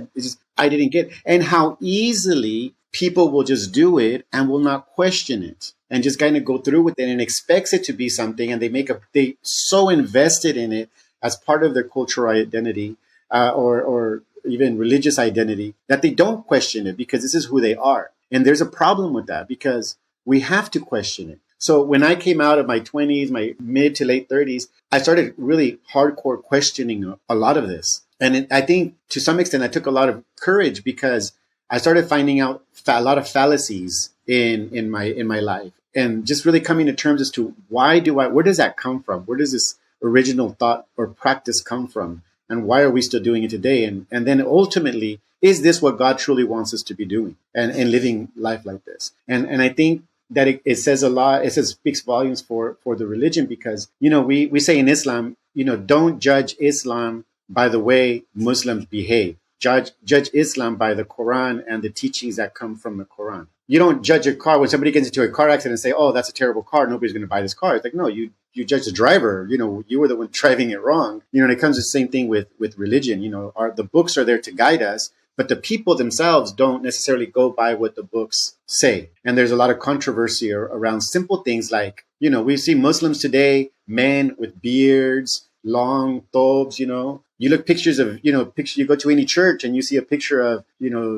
I didn't get, and how easily people will just do it and will not question it and just kind of go through with it and expects it to be something, and they so invested in it as part of their cultural identity or even religious identity that they don't question it because this is who they are. And there's a problem with that because we have to question it. So when I came out of my 20s, my mid to late 30s, I started really hardcore questioning a lot of this. And I think to some extent, I took a lot of courage because I started finding out a lot of fallacies in my life, and just really coming to terms as to where does that come from? Where does this original thought or practice come from? And why are we still doing it today? And then ultimately, is this what God truly wants us to be doing and living life like this? And I think that it says a lot. It speaks volumes for the religion because, we say in Islam, don't judge Islam by the way Muslims behave. Judge Islam by the Quran and the teachings that come from the Quran. You don't judge a car when somebody gets into a car accident and say, oh, that's a terrible car. Nobody's going to buy this car. It's like, no, you judge the driver. You were the one driving it wrong. And it comes the same thing with religion. The books are there to guide us, but the people themselves don't necessarily go by what the books say. And there's a lot of controversy around simple things like, we see Muslims today, men with beards, long thobes, You look pictures of, you go to any church and you see a picture of,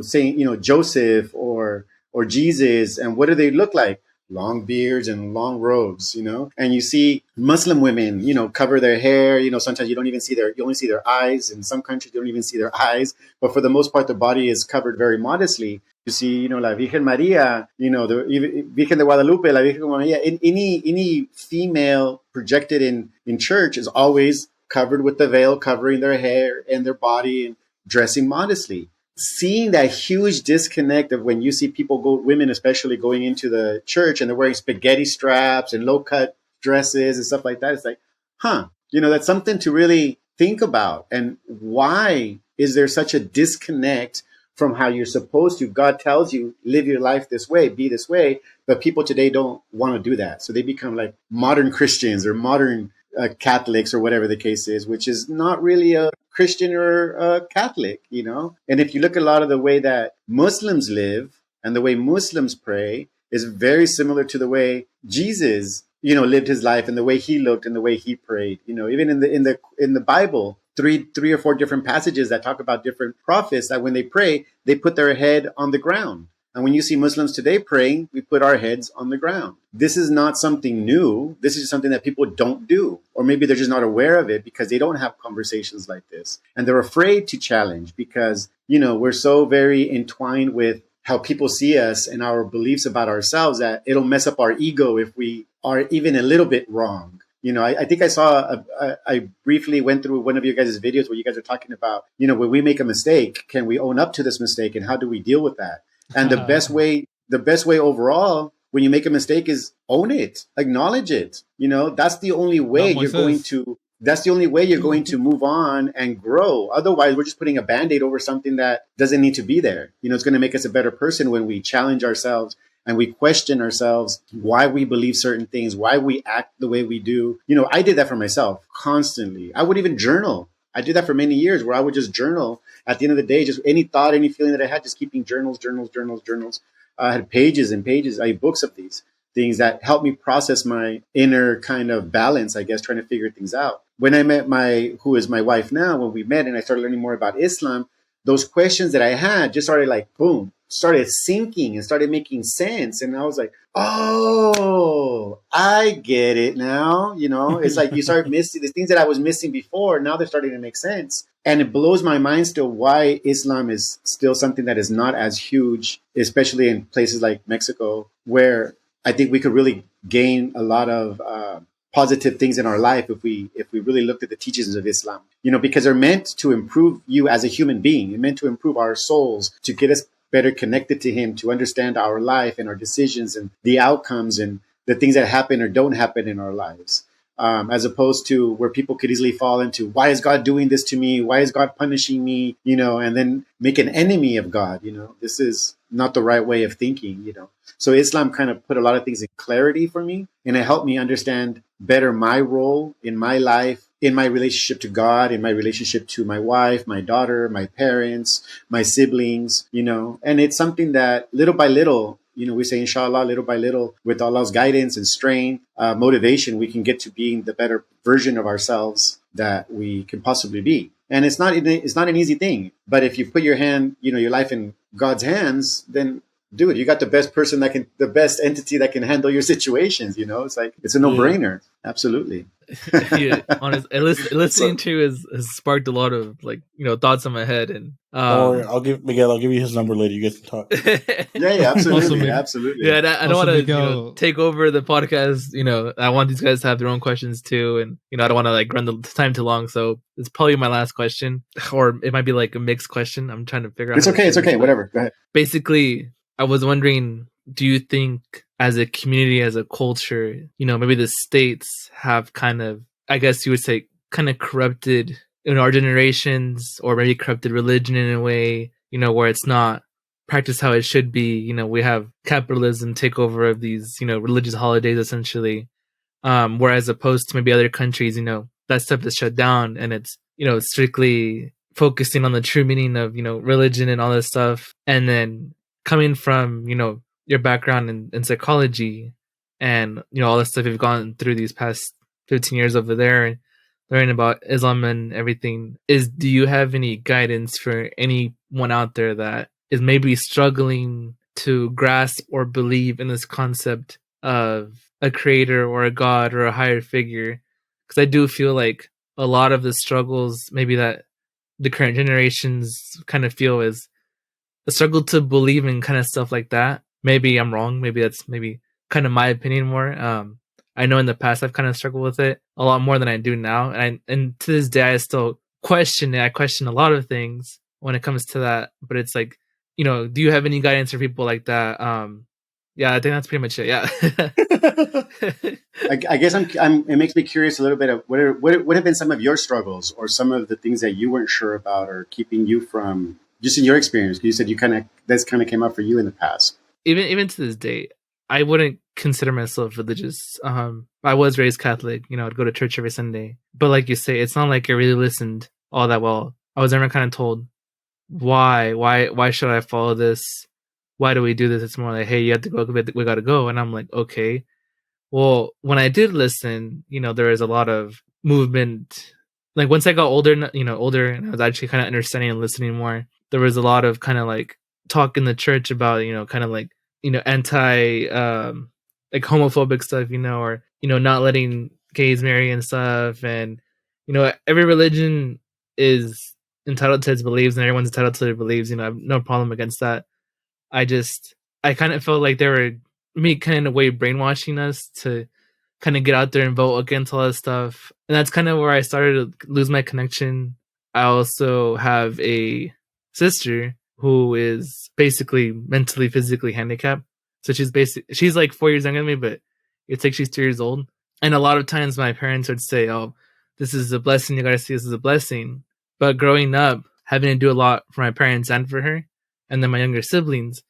Saint, Joseph or Jesus. And what do they look like? Long beards and long robes, and you see Muslim women, cover their hair, sometimes you only see their eyes. In some countries, you don't even see their eyes, but for the most part, the body is covered very modestly. You see, La Virgen Maria, the Virgen de Guadalupe, La Virgen Maria, any female projected in church is always covered with the veil, covering their hair and their body and dressing modestly. Seeing that huge disconnect of when you see women especially going into the church and they're wearing spaghetti straps and low-cut dresses and stuff like that, it's like, that's something to really think about. And why is there such a disconnect from how you're supposed to? God tells you, live your life this way, be this way, but people today don't want to do that. So they become like modern Christians or modern Catholics or whatever the case is, which is not really a Christian or Catholic, you know. And if you look at a lot of the way that Muslims live and the way Muslims pray is very similar to the way Jesus, you know, lived his life and the way he looked and the way he prayed. You know, even in the Bible, three or four different passages that talk about different prophets that when they pray, they put their head on the ground. And when you see Muslims today praying, we put our heads on the ground. This is not something new. This is something that people don't do. Or maybe they're just not aware of it because they don't have conversations like this. And they're afraid to challenge because, you know, we're so very entwined with how people see us and our beliefs about ourselves that it'll mess up our ego if we are even a little bit wrong. You know, I think I briefly went through one of your guys' videos where you guys are talking about, you know, when we make a mistake, can we own up to this mistake and how do we deal with that? And the best way overall, when you make a mistake is own it, acknowledge it. You know, that's the only way you're going to move on and grow. Otherwise, we're just putting a Band-Aid over something that doesn't need to be there. You know, it's going to make us a better person when we challenge ourselves and we question ourselves why we believe certain things, why we act the way we do. You know, I did that for myself constantly. I would even journal. I did that for many years where I would just journal at the end of the day, just any thought, any feeling that I had, just keeping journals. I had pages and pages. I had books of these things that helped me process my inner kind of balance, I guess, trying to figure things out. When I met who is my wife now, when we met and I started learning more about Islam, those questions that I had just started like, boom, started sinking and started making sense. And I was like, oh, I get it now. You know, it's like you start missing the things that I was missing before. Now they're starting to make sense. And it blows my mind still why Islam is still something that is not as huge, especially in places like Mexico, where I think we could really gain a lot of positive things in our life if we really looked at the teachings of Islam. You know, because they're meant to improve you as a human being. They're meant to improve our souls, to get us better connected to him, to understand our life and our decisions and the outcomes and the things that happen or don't happen in our lives. As opposed to where people could easily fall into, why is God doing this to me? Why is God punishing me? You know, and then make an enemy of God. You know, this is not the right way of thinking, you know. So Islam kind of put a lot of things in clarity for me, and it helped me understand better my role in my life, in my relationship to God, in my relationship to my wife, my daughter, my parents, my siblings, you know. And it's something that little by little, you know, we say, inshallah, little by little, with Allah's guidance and strength, motivation, we can get to being the better version of ourselves that we can possibly be. And it's not an easy thing. But if you put your life in God's hands, then dude, you got the best entity that can handle your situations. You know, it's like, it's a no-brainer. Absolutely. Yeah, honestly, listening to has sparked a lot of thoughts in my head, and I'll give you his number later. You guys can talk. yeah, absolutely, absolutely. Yeah, I don't want to take over the podcast. You know, I want these guys to have their own questions too, and I don't want to run the time too long. So it's probably my last question, or it might be like a mixed question. I'm trying to figure out. It's okay. Whatever. Go ahead. Basically, I was wondering, do you think as a community, as a culture, maybe the states have kind of, I guess you would say, kind of corrupted our generations, or maybe corrupted religion in a way, where it's not practiced how it should be. We have capitalism take over of these, religious holidays essentially. Whereas opposed to maybe other countries, that stuff is shut down and it's, strictly focusing on the true meaning of, religion and all this stuff. And then coming from, your background in psychology and, all the stuff you've gone through these past 15 years over there and learning about Islam and everything, do you have any guidance for anyone out there that is maybe struggling to grasp or believe in this concept of a creator or a God or a higher figure? Because I do feel like a lot of the struggles maybe that the current generations kind of feel is a struggle to believe in kind of stuff like that. Maybe I'm wrong. Maybe that's kind of my opinion more. I know in the past I've kind of struggled with it a lot more than I do now. And to this day, I still question it. I question a lot of things when it comes to that. But it's like, do you have any guidance for people like that? Yeah, I think that's pretty much it. Yeah. I guess it makes me curious a little bit of what have been some of your struggles or some of the things that you weren't sure about or keeping you from, just in your experience. You said that's kind of came up for you in the past. Even to this day, I wouldn't consider myself religious. I was raised Catholic, I'd go to church every Sunday. But like you say, it's not like I really listened all that well. I was never kind of told why should I follow this? Why do we do this? It's more like, hey, you have to go, we got to go. And I'm like, okay. Well, when I did listen, there was a lot of movement. Like once I got older, and I was actually kind of understanding and listening more, there was a lot of kind of like talk in the church about, kind of like, anti, like homophobic stuff, or, not letting gays marry and stuff. And, every religion is entitled to its beliefs and everyone's entitled to their beliefs. I have no problem against that. I kind of felt like they were kind of way brainwashing us to kind of get out there and vote against all that stuff. And that's kind of where I started to lose my connection. I also have a sister who is basically mentally, physically handicapped. So she's like 4 years younger than me, but it's like she's 2 years old. And a lot of times my parents would say, oh, this is a blessing. You got to see this as a blessing. But growing up, having to do a lot for my parents and for her, and then my younger siblings,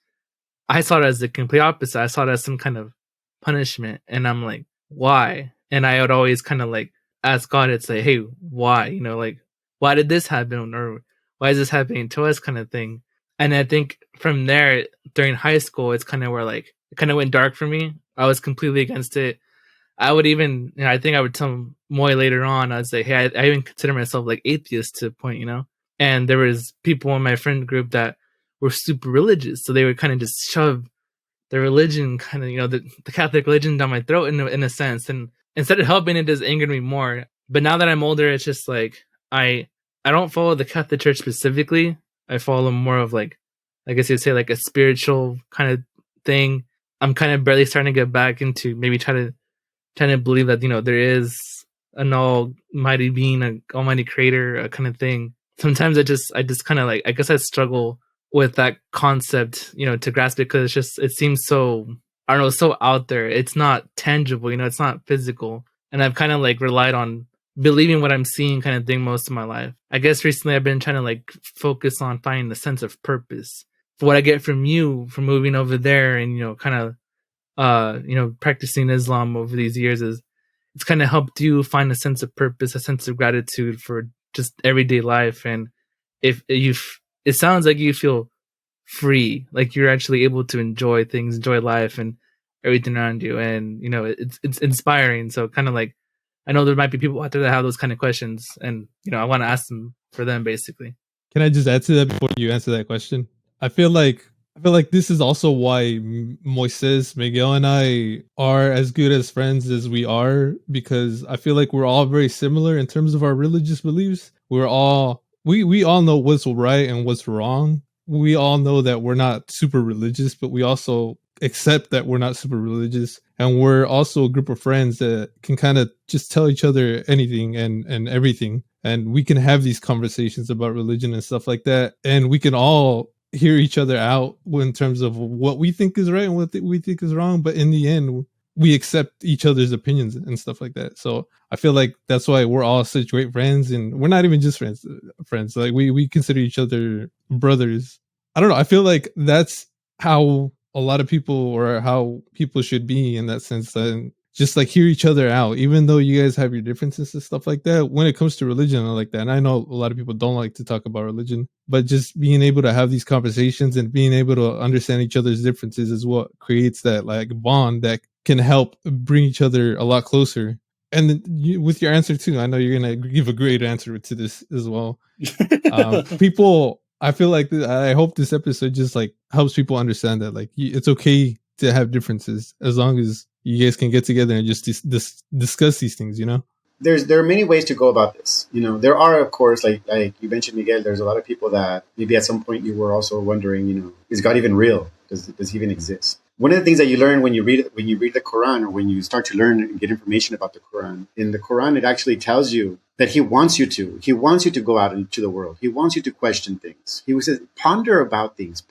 I saw it as the complete opposite. I saw it as some kind of punishment. And I'm like, why? And I would always kind of like ask God, it's like, hey, why? Like, why did this happen? Or why is this happening to us kind of thing? And I think from there, during high school, it's kind of where like, it kind of went dark for me. I was completely against it. I would even, I think I would tell Moy later on, I'd say, hey, I even consider myself like atheist to a point, And there was people in my friend group that were super religious. So they would kind of just shove the religion, kind of, the Catholic religion down my throat in a sense. And instead of helping, it just angered me more. But now that I'm older, it's just like, I don't follow the Catholic Church specifically. I follow more of like, I guess you'd say like a spiritual kind of thing. I'm kind of barely starting to get back into maybe trying to believe that, there is an almighty being, an almighty creator, a kind of thing. Sometimes I just kind of like, I guess I struggle with that concept, to grasp it, because it seems so, I don't know, so out there. It's not tangible, it's not physical. And I've kind of like relied on believing what I'm seeing kind of thing most of my life. I guess recently I've been trying to like focus on finding a sense of purpose. For what I get from you, from moving over there and, kind of, practicing Islam over these years, is it's kind of helped you find a sense of purpose, a sense of gratitude for just everyday life. And if it sounds like you feel free, like you're actually able to enjoy things, enjoy life and everything around you. And, it's inspiring. So kind of like, I know there might be people out there that have those kind of questions, and, I want to ask them for them basically. Can I just add to that before you answer that question? I feel like this is also why Moises, Miguel, and I are as good as friends as we are, because I feel like we're all very similar in terms of our religious beliefs. We all know what's right and what's wrong. We all know that we're not super religious, but we also accept that we're not super religious. And we're also a group of friends that can kind of just tell each other anything and everything. And we can have these conversations about religion and stuff like that. And we can all hear each other out in terms of what we think is right and what we think is wrong. But in the end, we accept each other's opinions and stuff like that. So I feel like that's why we're all such great friends. And we're not even just friends. Like we consider each other brothers. I don't know. I feel like that's how a lot of people, or how people should be in that sense. And just like hear each other out, even though you guys have your differences and stuff like that. When it comes to religion, I like that. And I know a lot of people don't like to talk about religion, but just being able to have these conversations and being able to understand each other's differences is what creates that like bond that can help bring each other a lot closer. And then with your answer too, I know you're going to give a great answer to this as well. People, I feel like I hope this episode just like helps people understand that like it's okay to have differences as long as you guys can get together and just discuss these things, There are many ways to go about this. There are, of course, like you mentioned, Miguel, there's a lot of people that maybe at some point you were also wondering, is God even real? Does he even exist? One of the things that you learn when you read the Quran, or when you start to learn and get information about the Quran, in the Quran, it actually tells you that he wants you to go out into the world. He wants you to question things. He says, ponder about things,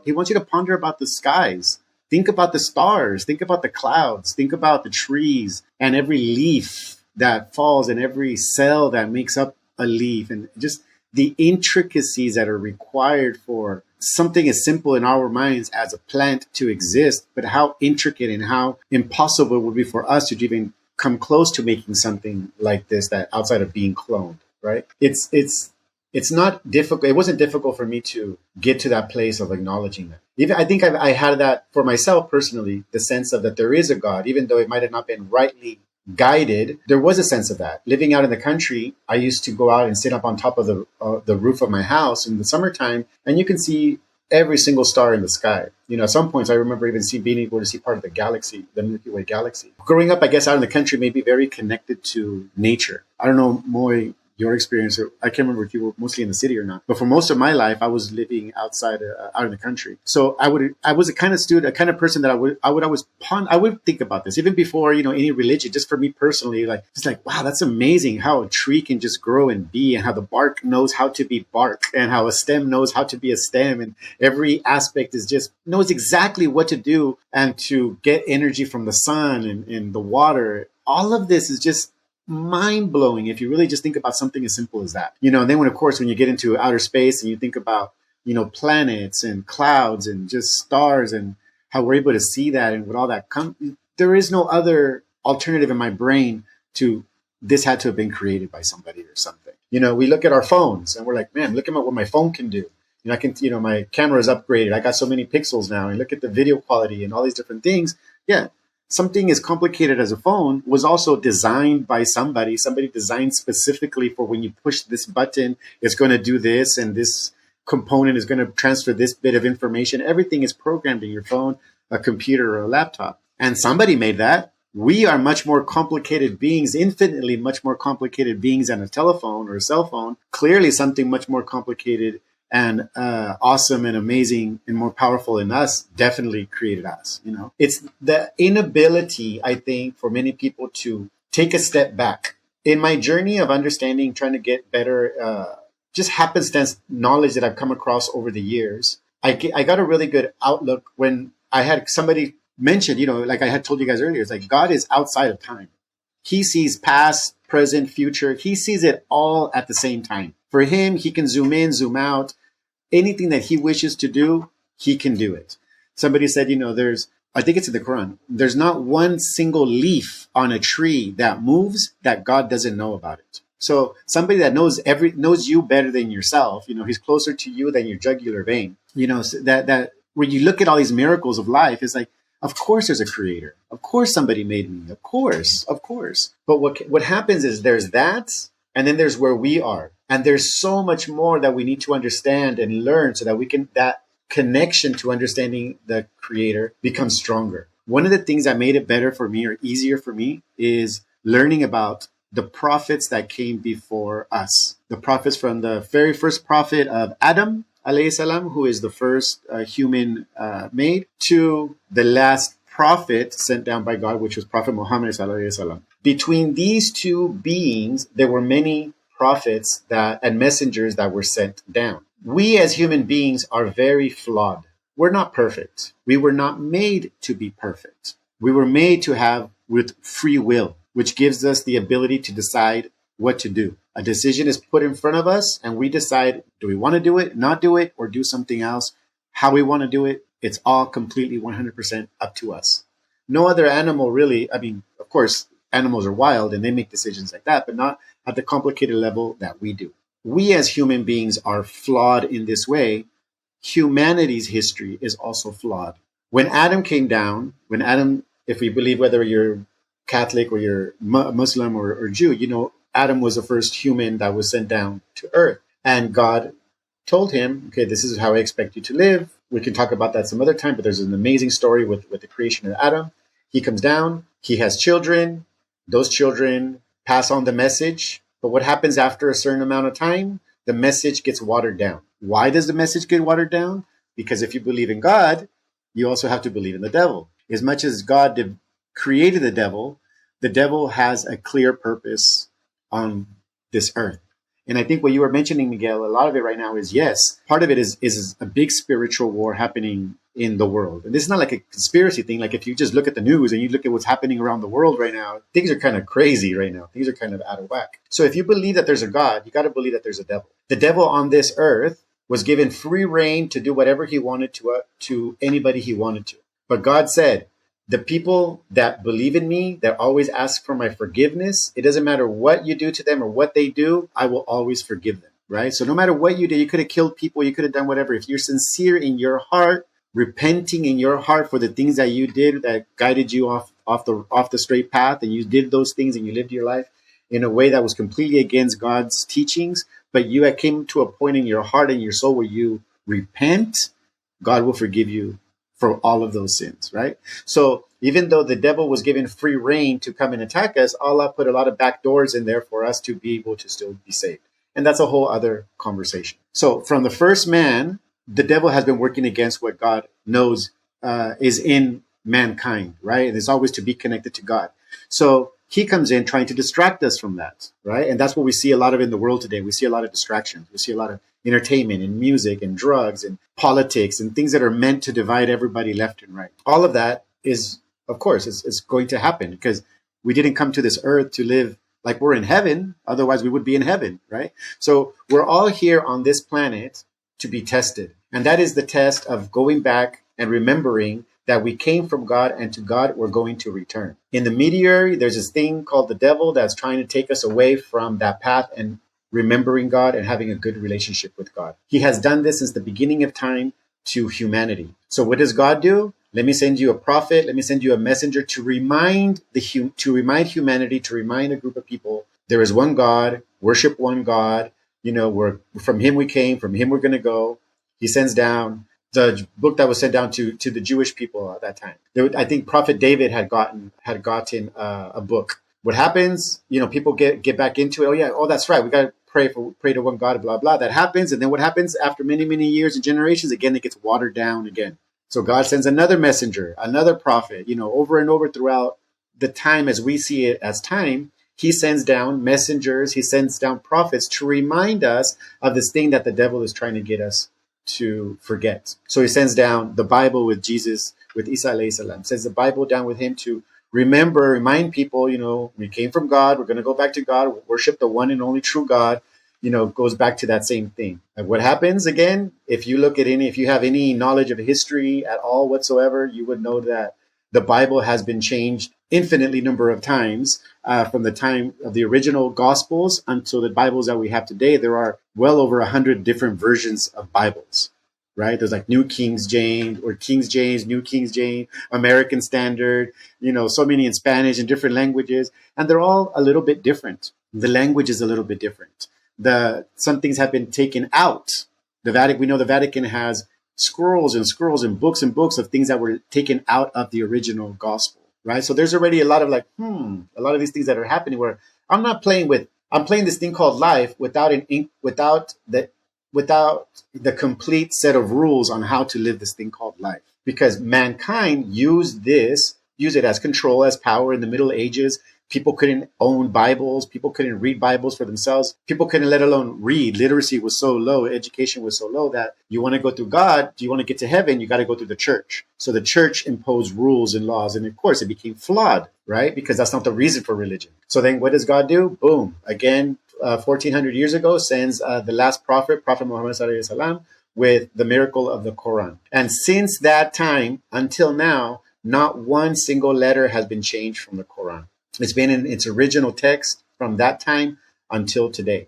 he wants you to ponder about the skies. Think about the stars, think about the clouds, think about the trees and every leaf that falls and every cell that makes up a leaf, and just the intricacies that are required for something as simple in our minds as a plant to exist, but how intricate and how impossible it would be for us to even come close to making something like this, that outside of being cloned. right? It's not difficult. It wasn't difficult for me to get to that place of acknowledging that. Even I think I had that for myself personally, the sense of that there is a God, even though it might have not been rightly guided. There was a sense of that. Living out in the country, I used to go out and sit up on top of the roof of my house in the summertime, and you can see every single star in the sky. You know, at some points, I remember even being able to see part of the galaxy, the Milky Way galaxy. Growing up, I guess, out in the country, may be very connected to nature. I don't know, Moy, your experience, I can't remember if you were mostly in the city or not, but for most of my life, I was living outside, out in the country. So I was a kind of student, a kind of person that I would always I would think about this even before, you know, any religion, just for me personally, like, it's like, wow, that's amazing how a tree can just grow and be, and how the bark knows how to be bark, and how a stem knows how to be a stem. And every aspect is just knows exactly what to do and to get energy from the sun and the water. All of this is just mind-blowing if you really just think about something as simple as that. You know, and then of course, when you get into outer space and you think about, you know, planets and clouds and just stars and how we're able to see that and what all that comes, there is no other alternative in my brain to this had to have been created by somebody or something. You know, we look at our phones and we're like, man, look at what my phone can do. You know, I can, you know, my camera is upgraded. I got so many pixels now, and look at the video quality and all these different things. Yeah. Something as complicated as a phone was also designed by somebody. Somebody designed specifically for when you push this button, it's going to do this, and this component is going to transfer this bit of information. Everything is programmed in your phone, a computer, or a laptop. And somebody made that. We are much more complicated beings, infinitely much more complicated beings than a telephone or a cell phone. Clearly something much more complicated and awesome and amazing and more powerful in us definitely created us. You know, it's the inability, I think, for many people to take a step back. In my journey of understanding, trying to get better, just happenstance knowledge that I've come across over the years, I got a really good outlook when I had somebody mention, you know, like I had told you guys earlier, it's like God is outside of time. He sees past, present, future. He sees it all at the same time. For him, he can zoom in, zoom out. Anything that he wishes to do, he can do it. Somebody said, you know, I think it's in the Quran, there's not one single leaf on a tree that moves that God doesn't know about it. So somebody that knows you better than yourself, you know, he's closer to you than your jugular vein. You know, so that when you look at all these miracles of life, it's like, of course there's a creator. Of course somebody made me. Of course. But what happens is there's that, and then there's where we are. And there's so much more that we need to understand and learn so that that connection to understanding the creator becomes stronger. One of the things that made it better for me or easier for me is learning about the prophets that came before us. The prophets from the very first prophet of Adam, alayhi salam, who is the first human made, to the last prophet sent down by God, which was Prophet Muhammad alayhi salam. Between these two beings, there were many prophets and messengers that were sent down. We as human beings are very flawed. We're not perfect. We were not made to be perfect. We were made to have with free will, which gives us the ability to decide what to do. A decision is put in front of us and we decide, do we want to do it, not do it, or do something else? How we want to do it, it's all completely 100% up to us. No other animal really, I mean, of course, animals are wild and they make decisions like that, but not at the complicated level that we do. We as human beings are flawed in this way. Humanity's history is also flawed. When Adam came down, if we believe whether you're Catholic or you're Muslim or Jew, you know, Adam was the first human that was sent down to earth. And God told him, okay, this is how I expect you to live. We can talk about that some other time, but there's an amazing story with the creation of Adam. He comes down, he has children. Those children pass on the message. But what happens after a certain amount of time? The message gets watered down. Why does the message get watered down? Because if you believe in God, you also have to believe in the devil. As much as God created the devil has a clear purpose on this earth. And I think what you were mentioning, Miguel, a lot of it right now is, yes, part of it is a big spiritual war happening in the world. And this is not like a conspiracy thing. Like if you just look at the news and you look at what's happening around the world right now, things are kind of crazy right now. Things are kind of out of whack. So if you believe that there's a God, you got to believe that there's a devil. The devil on this earth was given free reign to do whatever he wanted to anybody he wanted to. But God said, the people that believe in me, that always ask for my forgiveness, it doesn't matter what you do to them or what they do, I will always forgive them, right? So no matter what you did, you could have killed people, you could have done whatever. If you're sincere in your heart, repenting in your heart for the things that you did that guided you off the straight path, and you did those things and you lived your life in a way that was completely against God's teachings, but you had came to a point in your heart and your soul where you repent, God will forgive you for all of those sins, right? So even though the devil was given free reign to come and attack us, Allah put a lot of back doors in there for us to be able to still be saved. And that's a whole other conversation. So from the first man, the devil has been working against what God knows is in mankind, right? And it's always to be connected to God. So he comes in trying to distract us from that, right? And that's what we see a lot of in the world today. We see a lot of distractions. We see a lot of entertainment and music and drugs and politics and things that are meant to divide everybody left and right. All of that is, of course, it's going to happen because we didn't come to this earth to live like we're in heaven. Otherwise, we would be in heaven, right? So we're all here on this planet to be tested. And that is the test of going back and remembering that we came from God, and to God we're going to return. In the meteor, there's this thing called the devil that's trying to take us away from that path and remembering God and having a good relationship with God. He has done this since the beginning of time to humanity. So what does God do? Let me send you a prophet. Let me send you a messenger to remind humanity, to remind a group of people, there is one God, worship one God. You know, we're from him we came, from him we're going to go. He sends down the book that was sent down to the Jewish people at that time. I think Prophet David had gotten a book. What happens? You know, people get back into it. Oh yeah, that's right. We got to pray to one God. Blah blah. That happens, and then what happens after many years and generations? Again, it gets watered down again. So God sends another messenger, another prophet. You know, over and over throughout the time as we see it as time. He sends down messengers. He sends down prophets to remind us of this thing that the devil is trying to get us to forget. So he sends down the Bible with Jesus, with Isa alayhi salam, sends the Bible down with him to remind people, you know, we came from God, we're going to go back to God, worship the one and only true God, you know, goes back to that same thing. And what happens again, if you have any knowledge of history at all whatsoever, you would know that the Bible has been changed infinitely number of times from the time of the original Gospels until the Bibles that we have today. There are well over 100 different versions of Bibles, right? There's like New King James or King James, New King James, American Standard, you know, so many in Spanish and different languages. And they're all a little bit different. The language is a little bit different. Some things have been taken out. We know the Vatican has scrolls and books of things that were taken out of the original gospel, right? So there's already a lot of a lot of these things that are happening where I'm playing this thing called life without the complete set of rules on how to live this thing called life, because mankind used it as control, as power in the Middle Ages. People couldn't own Bibles. People couldn't read Bibles for themselves. People couldn't let alone read. Literacy was so low. Education was so low that you want to go through God. Do you want to get to heaven? You got to go through the church. So the church imposed rules and laws. And of course, it became flawed, right? Because that's not the reason for religion. So then what does God do? Boom. Again, 1400 years ago, sends the last prophet Muhammad sallallahu alaihi wasallam, with the miracle of the Quran. And since that time until now, not one single letter has been changed from the Quran. It's been in its original text from that time until today.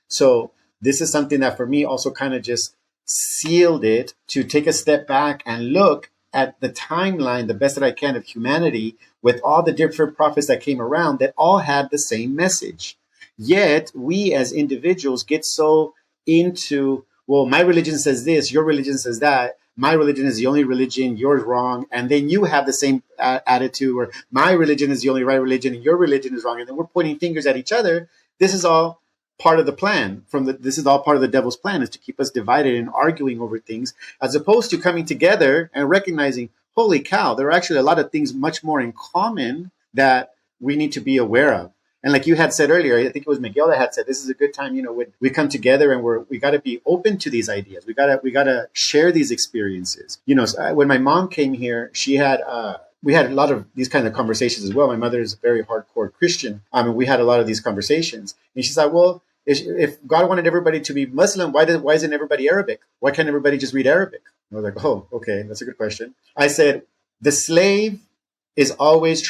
So this is something that for me also kind of just sealed it to take a step back and look at the timeline, the best that I can, of humanity with all the different prophets that came around that all had the same message. Yet we as individuals get so into, well, my religion says this, your religion says that. My religion is the only religion, yours wrong. And then you have the same attitude where my religion is the only right religion and your religion is wrong. And then we're pointing fingers at each other. This is all part of the plan. This is all part of the devil's plan, is to keep us divided and arguing over things, as opposed to coming together and recognizing, holy cow, there are actually a lot of things much more in common that we need to be aware of. And like you had said earlier, I think it was Miguel that had said, this is a good time, you know, when we come together and we got to be open to these ideas. We got to share these experiences. You know, when my mom came here, we had a lot of these kind of conversations as well. My mother is a very hardcore Christian. And we had a lot of these conversations. And she's like, well, if God wanted everybody to be Muslim, why isn't everybody Arabic? Why can't everybody just read Arabic? And I was like, oh, okay, that's a good question. I said, the slave is always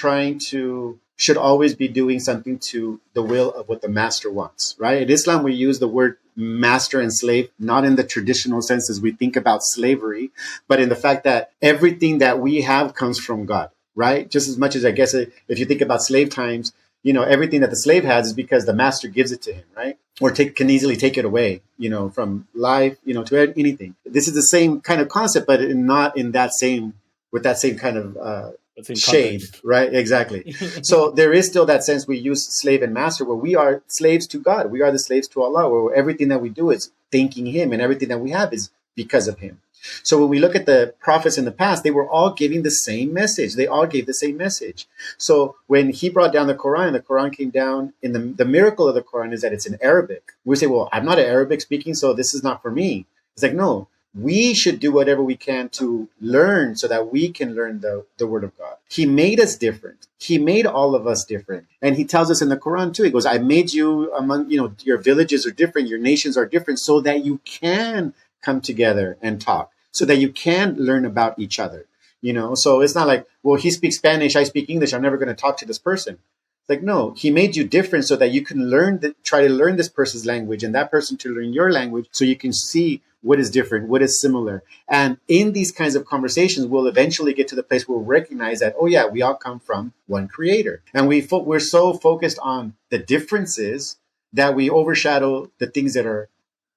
should always be doing something to the will of what the master wants, right? In Islam, we use the word master and slave, not in the traditional sense as we think about slavery, but in the fact that everything that we have comes from God, right? Just as much as, I guess, if you think about slave times, everything that the slave has is because the master gives it to him, right? Or can easily take it away, from life, to anything. This is the same kind of concept, but not in that same, with that same kind of shade, right? Exactly. So there is still that sense we use slave and master, where we are slaves to God. We are the slaves to Allah, where everything that we do is thanking Him, and everything that we have is because of Him. So when we look at the prophets in the past, they were all giving the same message. They all gave the same message. So when He brought down the Quran came down, in the miracle of the Quran is that it's in Arabic. We say, well, I'm not an Arabic speaking, so this is not for me. It's like, no, we should do whatever we can to learn so that we can learn the word of God. He made us different. He made all of us different. And He tells us in the Quran too, He goes, I made you among, your villages are different, your nations are different, so that you can come together and talk, so that you can learn about each other. So it's not like, well, he speaks Spanish, I speak English, I'm never going to talk to this person. It's like, no, He made you different so that you can try to learn this person's language, and that person to learn your language, so you can see what is different, what is similar. And in these kinds of conversations, we'll eventually get to the place where we'll recognize that, oh yeah, we all come from one creator. And we're so focused on the differences that we overshadow the things that are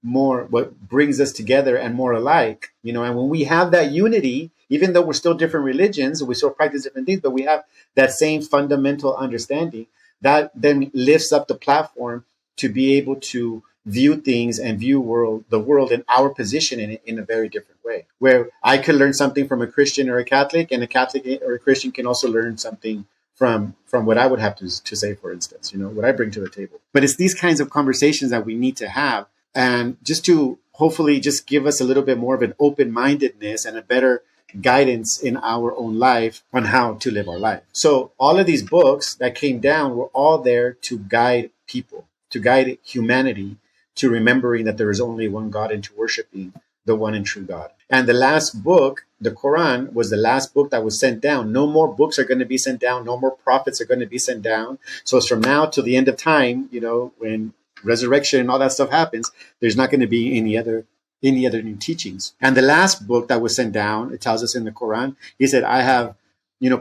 more what brings us together and more alike. And when we have that unity, even though we're still different religions, we still practice different things, but we have that same fundamental understanding, that then lifts up the platform to be able to view things and view the world and our position in it in a very different way, where I could learn something from a Christian or a Catholic, and a Catholic or a Christian can also learn something from what I would have to say, for instance, what I bring to the table. But it's these kinds of conversations that we need to have, and just to hopefully just give us a little bit more of an open-mindedness and a better guidance in our own life on how to live our life. So all of these books that came down were all there to guide people, to guide humanity, to remembering that there is only one God and to worshiping the one and true God. And the last book, the Quran, was the last book that was sent down. No more books are going to be sent down. No more prophets are going to be sent down. So it's from now to the end of time, when resurrection and all that stuff happens, there's not going to be any other new teachings. And the last book that was sent down, it tells us in the Quran, He said, I have,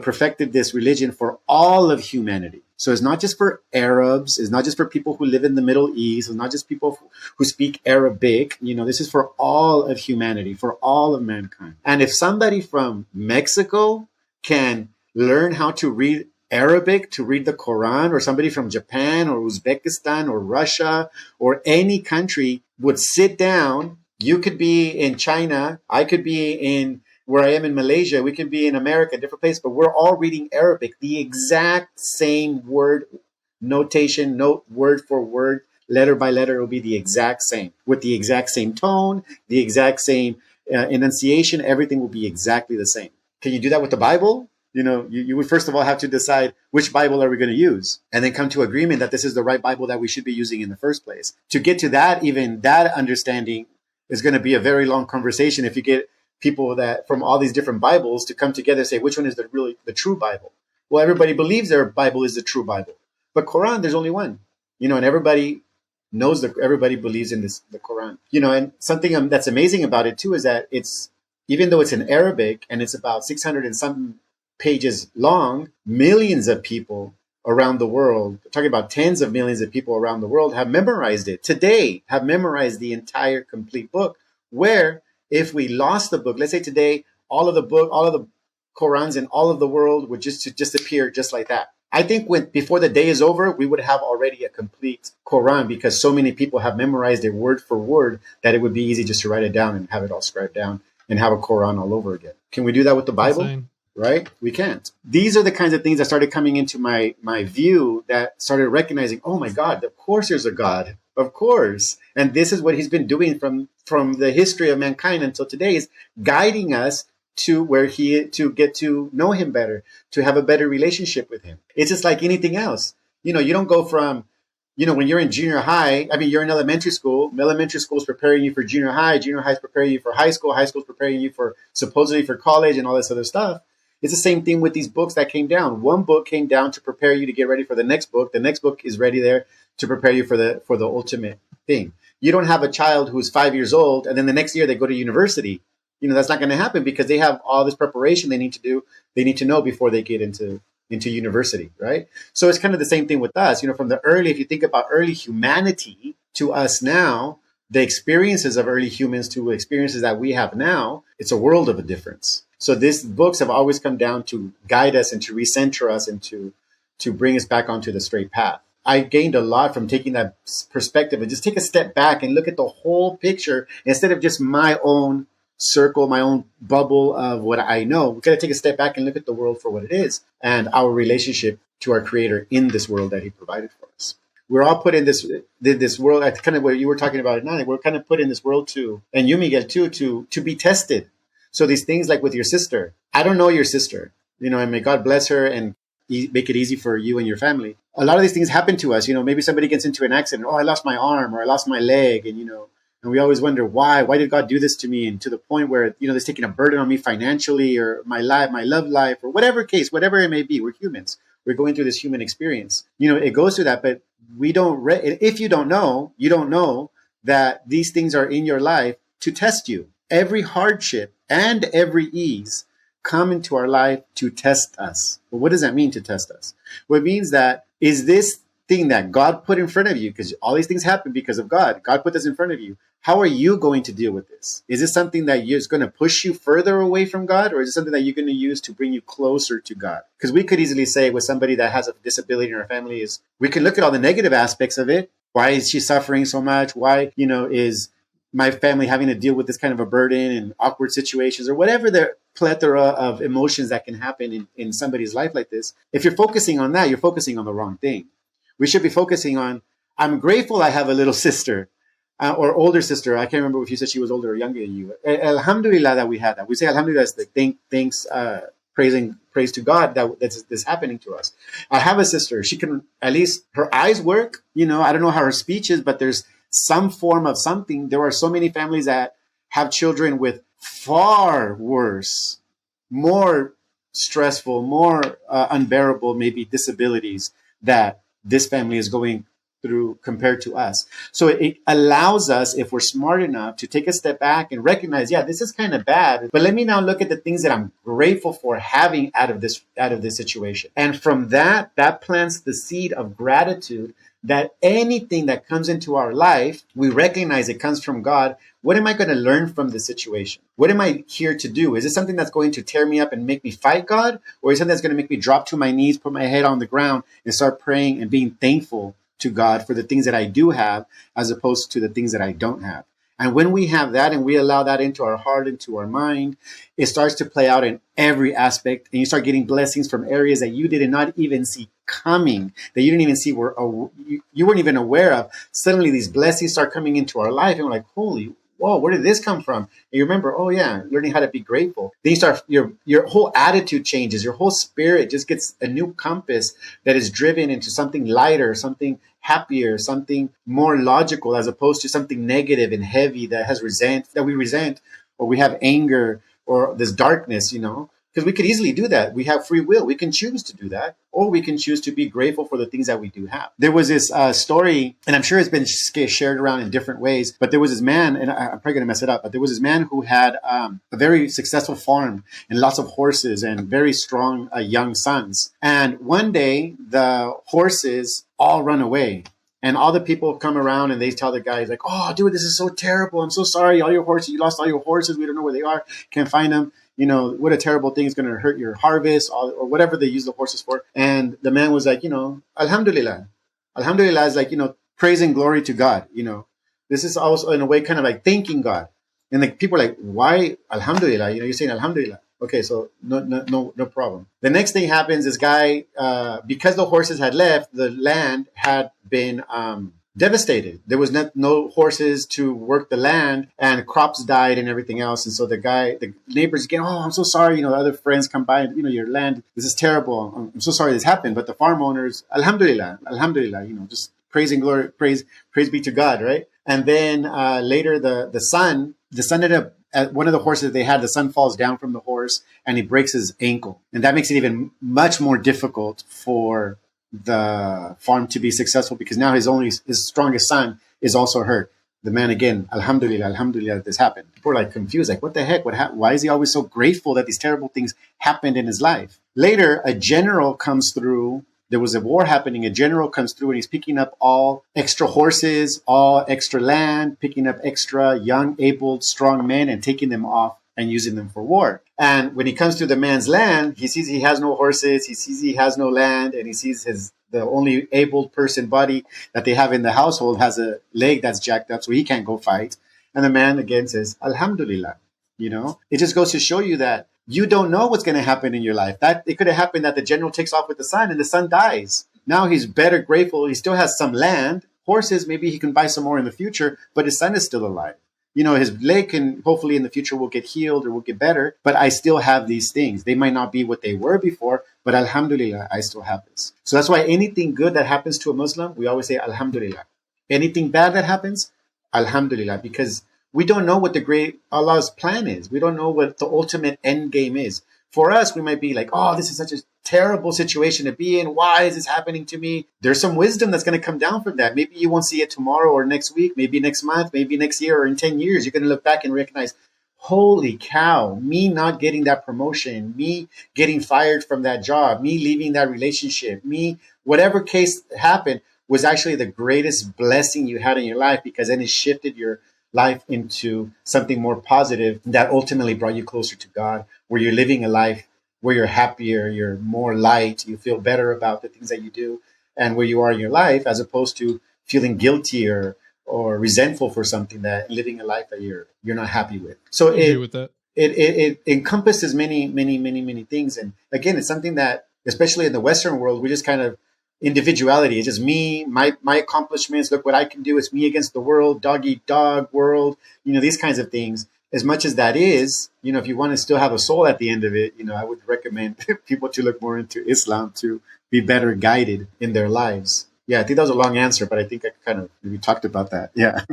perfected this religion for all of humanity. So it's not just for Arabs. It's not just for people who live in the Middle East. It's not just people who speak Arabic. This is for all of humanity, for all of mankind. And if somebody from Mexico can learn how to read Arabic, to read the Quran, or somebody from Japan or Uzbekistan or Russia or any country would sit down, you could be in China, I could be in where I am in Malaysia, we could be in America, different places, but we're all reading Arabic, the exact same word notation, word for word, letter by letter, it will be the exact same, with the exact same tone, the exact same enunciation, everything will be exactly the same. Can you do that with the Bible? You would first of all have to decide which Bible are we going to use, and then come to agreement that this is the right Bible that we should be using in the first place. To get to that, even that understanding is going to be a very long conversation if you get people that from all these different Bibles to come together and say, which one is the true Bible? Well, everybody believes their Bible is the true Bible, but Quran, there's only one, and everybody knows that everybody believes in the Quran, and something that's amazing about it too, is that even though it's in Arabic and it's about 600 and something pages long, millions of people around the world, talking about tens of millions of people around the world, have memorized it today, have memorized the entire complete book, where if we lost the book, let's say today, all of the Qurans in all of the world would just disappear just like that. I think before the day is over, we would have already a complete Quran, because so many people have memorized it word for word that it would be easy just to write it down and have it all scribed down and have a Quran all over again. Can we do that with the Bible? Insane. Right? We can't. These are the kinds of things that started coming into my view, that started recognizing, oh my God, of course there's a God. Of course. And this is what He's been doing from the history of mankind until today, is guiding us to to get to know Him better, to have a better relationship with Him. It's just like anything else. You don't go from, when you're in junior high, you're in elementary school is preparing you for junior high is preparing you for high school is preparing you for supposedly for college and all this other stuff. It's the same thing with these books that came down. One book came down to prepare you to get ready for the next book. The next book is ready there to prepare you for the ultimate thing. You don't have a child who's 5 years old and then the next year they go to university. That's not going to happen because they have all this preparation they need to do. They need to know before they get into university, right? So it's kind of the same thing with us. From the early, if you think about early humanity to us now, the experiences of early humans to experiences that we have now, it's a world of a difference. So these books have always come down to guide us and to recenter us and to bring us back onto the straight path. I gained a lot from taking that perspective and just take a step back and look at the whole picture instead of just my own circle, my own bubble of what I know. We've got to take a step back and look at the world for what it is and our relationship to our Creator in this world that He provided for us. We're all put in this world. That's kind of what you were talking about at night. We're kind of put in this world too, and you, Miguel, too, to be tested. So these things like with your sister, I don't know your sister, and may God bless her and make it easy for you and your family. A lot of these things happen to us. Maybe somebody gets into an accident. Oh, I lost my arm or I lost my leg, and and we always wonder why did God do this to me? And to the point where, there's taking a burden on me financially or my life, my love life, or whatever it may be. We're humans. We're going through this human experience. It goes through that, but we don't, if you don't know that these things are in your life to test you. Every hardship and every ease come into our life to test us. Well, what does that mean, to test us? Well, it means that is this thing that God put in front of you, because all these things happen because of God. God put this in front of you. How are you going to deal with this? Is this something that is going to push you further away from God, or is it something that you're going to use to bring you closer to God? Because we could easily say with somebody that has a disability in our family is, we can look at all the negative aspects of it. Why is she suffering so much? Why, is my family having to deal with this kind of a burden and awkward situations, or whatever the plethora of emotions that can happen in somebody's life like this? If you're focusing on that, you're focusing on the wrong thing. We should be focusing on, I'm grateful I have a little sister or older sister. I can't remember if you said she was older or younger than you. Alhamdulillah that we had that. We say Alhamdulillah is the thanks, praise to God that's happening to us. I have a sister. She can, at least her eyes work. I don't know how her speech is, but there's some form of something. There are so many families that have children with far worse, more stressful, more unbearable, maybe disabilities that this family is going through compared to us. So it allows us, if we're smart enough, to take a step back and recognize, yeah, this is kind of bad, but let me now look at the things that I'm grateful for having out of this situation. And from that plants the seed of gratitude, that anything that comes into our life, we recognize it comes from God. What am I going to learn from this situation? What am I here to do? Is it something that's going to tear me up and make me fight God? Or is it something that's going to make me drop to my knees, put my head on the ground, and start praying and being thankful to God for the things that I do have, as opposed to the things that I don't have? And when we have that and we allow that into our heart, into our mind, it starts to play out in every aspect. And you start getting blessings from areas that you did not even see coming, that you didn't even see you weren't even aware of. Suddenly these blessings start coming into our life and we're like, holy, whoa, where did this come from? And you remember, oh yeah, learning how to be grateful. Then you start, your whole attitude changes. Your whole spirit just gets a new compass that is driven into something lighter, something happier, something more logical, as opposed to something negative and heavy that we resent, or we have anger or this darkness, because we could easily do that. We have free will. We can choose to do that, or we can choose to be grateful for the things that we do have. There was this story, and I'm sure it's been shared around in different ways, but there was this man, and I'm probably going to mess it up, but there was this man who had a very successful farm and lots of horses and very strong young sons. And one day, the horses all run away. And all the people come around and they tell the guys like, oh, dude, this is so terrible. I'm so sorry. You lost all your horses. We don't know where they are. Can't find them. What a terrible thing is going to hurt your harvest or whatever they use the horses for. And the man was like, Alhamdulillah. Alhamdulillah is like, praise and glory to God. This is also in a way kind of like thanking God. And like people are like, why Alhamdulillah? You're saying Alhamdulillah. Okay, so no problem. The next thing happens, this guy, because the horses had left, the land had been devastated. There was no horses to work the land, and crops died and everything else. And so the neighbors again, oh, I'm so sorry. The other friends come by, your land, this is terrible. I'm so sorry this happened. But the farm owners, Alhamdulillah, just praise and glory, praise be to God, right? And then later the son ended up one of the horses they had, the son falls down from the horse and he breaks his ankle. And that makes it even much more difficult for the farm to be successful because now his strongest son is also hurt. The man again, alhamdulillah, this happened. People are like confused, like, what the heck? Why is he always so grateful that these terrible things happened in his life? Later, a general comes through. There was a war happening. A general comes through and he's picking up all extra horses, all extra land, picking up extra young, able, strong men and taking them off and using them for war. And when he comes to the man's land, he sees he has no horses, he sees he has no land, and he sees the only able person body that they have in the household has a leg that's jacked up, so he can't go fight. And the man again says, Alhamdulillah. It just goes to show you that you don't know what's going to happen in your life. That it could have happened that the general takes off with the son and the son dies. Now he's better grateful. He still has some land, horses. Maybe he can buy some more in the future, but his son is still alive. His leg can hopefully in the future will get healed or will get better, but I still have these things. They might not be what they were before, but alhamdulillah, I still have this. So that's why anything good that happens to a Muslim, we always say alhamdulillah. Anything bad that happens, alhamdulillah, because we don't know what the great Allah's plan is. We don't know what the ultimate end game is. For us, we might be like, oh, this is such a terrible situation to be in. Why is this happening to me? There's some wisdom that's going to come down from that. Maybe you won't see it tomorrow or next week, maybe next month, maybe next year or in 10 years. You're going to look back and recognize, holy cow, me not getting that promotion, me getting fired from that job, me leaving that relationship, me, whatever case happened was actually the greatest blessing you had in your life because then it shifted your life into something more positive that ultimately brought you closer to God, where you're living a life where you're happier, you're more light, you feel better about the things that you do and where you are in your life, as opposed to feeling guilty or resentful for something that living a life that you're not happy with. So it encompasses many things. And again, it's something that, especially in the Western world, we just kind of individuality. It's just me, my accomplishments. Look what I can do. It's me against the world, dog eat dog world, these kinds of things. As much as that is, if you want to still have a soul at the end of it, I would recommend people to look more into Islam to be better guided in their lives. Yeah, I think that was a long answer, but I think I kind of maybe talked about that. Yeah.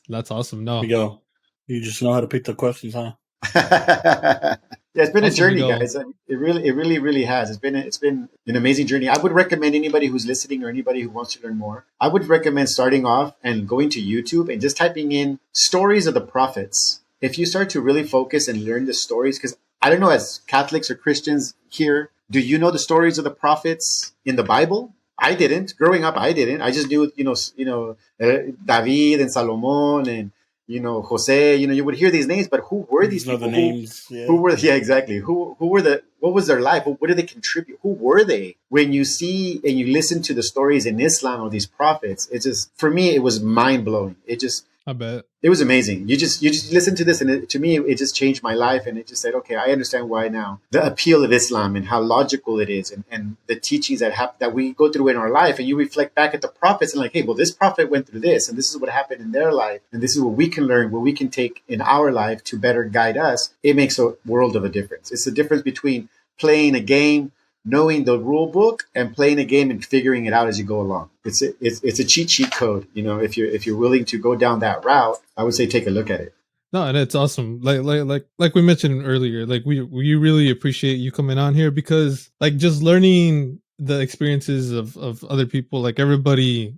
That's awesome. No. There you go. You just know how to pick the questions, huh? Yeah, it's been a journey, guys. It really has. It's been an amazing journey. I would recommend anybody who's listening or anybody who wants to learn more, I would recommend starting off and going to YouTube and just typing in stories of the prophets. If you start to really focus and learn the stories, because I don't know, as Catholics or Christians here, do you know the stories of the prophets in the Bible? I didn't. Growing up, I didn't. I just knew, David and Salomon and Jose, you would hear these names, but who were these people? The names, yeah. Who were, yeah, exactly. Who were what was their life? What did they contribute? Who were they? When you see and you listen to the stories in Islam of these prophets, it just, for me, it was mind blowing. I bet. It was amazing. You just listen to this, and to me, it just changed my life. And it just said, okay, I understand why now. The appeal of Islam and how logical it is, and the teachings that we go through in our life. And you reflect back at the prophets and like, hey, well, this prophet went through this, and this is what happened in their life, and this is what we can learn, what we can take in our life to better guide us. It makes a world of a difference. It's the difference between playing a game, knowing the rule book, and playing a game and figuring it out as you go along. It's a cheat sheet code. If you're willing to go down that route, I would say take a look at it. No, and it's awesome. Like we mentioned earlier, like we really appreciate you coming on here because like just learning the experiences of other people, like everybody's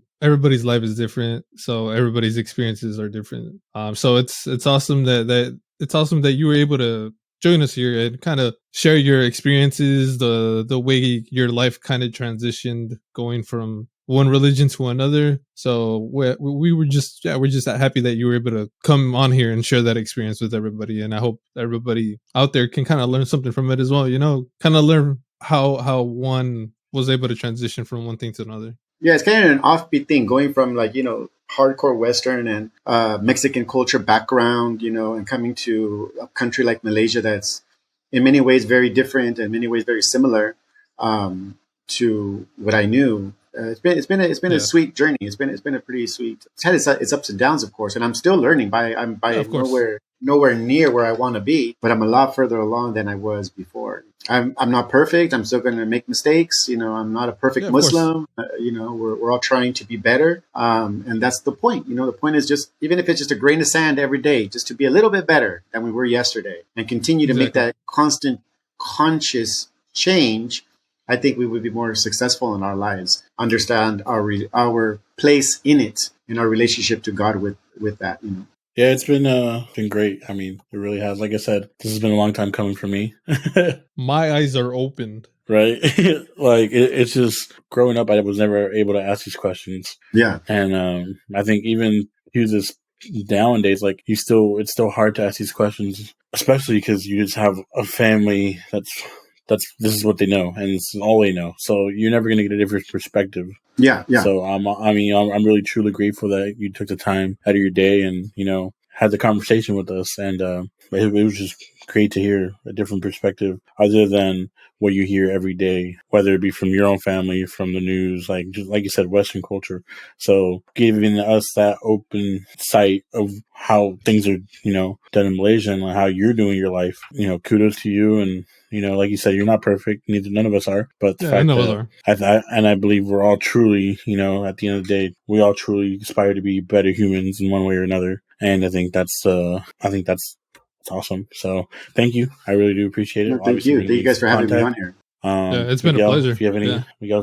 life is different, so everybody's experiences are different. So it's awesome that you were able to join us here and kind of share your experiences, the way your life kind of transitioned going from one religion to another. So we're just happy that you were able to come on here and share that experience with everybody. And I hope everybody out there can kind of learn something from it as well, kind of learn how one was able to transition from one thing to another. Yeah, it's kind of an offbeat thing going from hardcore Western and Mexican culture background, and coming to a country like Malaysia that's in many ways very different and in many ways very similar to what I knew. It's been a sweet journey. It's been a pretty sweet. It's had its ups and downs, of course, and I'm still learning. By nowhere near where I want to be, but I'm a lot further along than I was before. I'm not perfect. I'm still going to make mistakes. I'm not a perfect Muslim. We're all trying to be better. And that's the point. The point is just, even if it's just a grain of sand every day, just to be a little bit better than we were yesterday and continue to make that constant conscious change. I think we would be more successful in our lives, understand our place in it, in our relationship to God with that. Yeah, it's been great. I mean, it really has. Like I said, this has been a long time coming for me. My eyes are opened. Right? Like, it's just, growing up, I was never able to ask these questions. Yeah. And I think even this nowadays, like, it's still hard to ask these questions, especially because you just have a family that's this is what they know, and it's all they know. So you're never going to get a different perspective. Yeah. So I'm really truly grateful that you took the time out of your day and had the conversation with us, and it was just great to hear a different perspective other than what you hear every day, whether it be from your own family, from the news, like you said, Western culture. So giving us that open sight of how things are, done in Malaysia and how you're doing your life, kudos to you. And, like you said, you're not perfect. None of us are. But the fact that I believe we're all truly, at the end of the day, we all truly aspire to be better humans in one way or another. And I think that's awesome. So thank you. I really do appreciate it. No, thank you. Thank you guys for having me on here. It's been a pleasure. If you have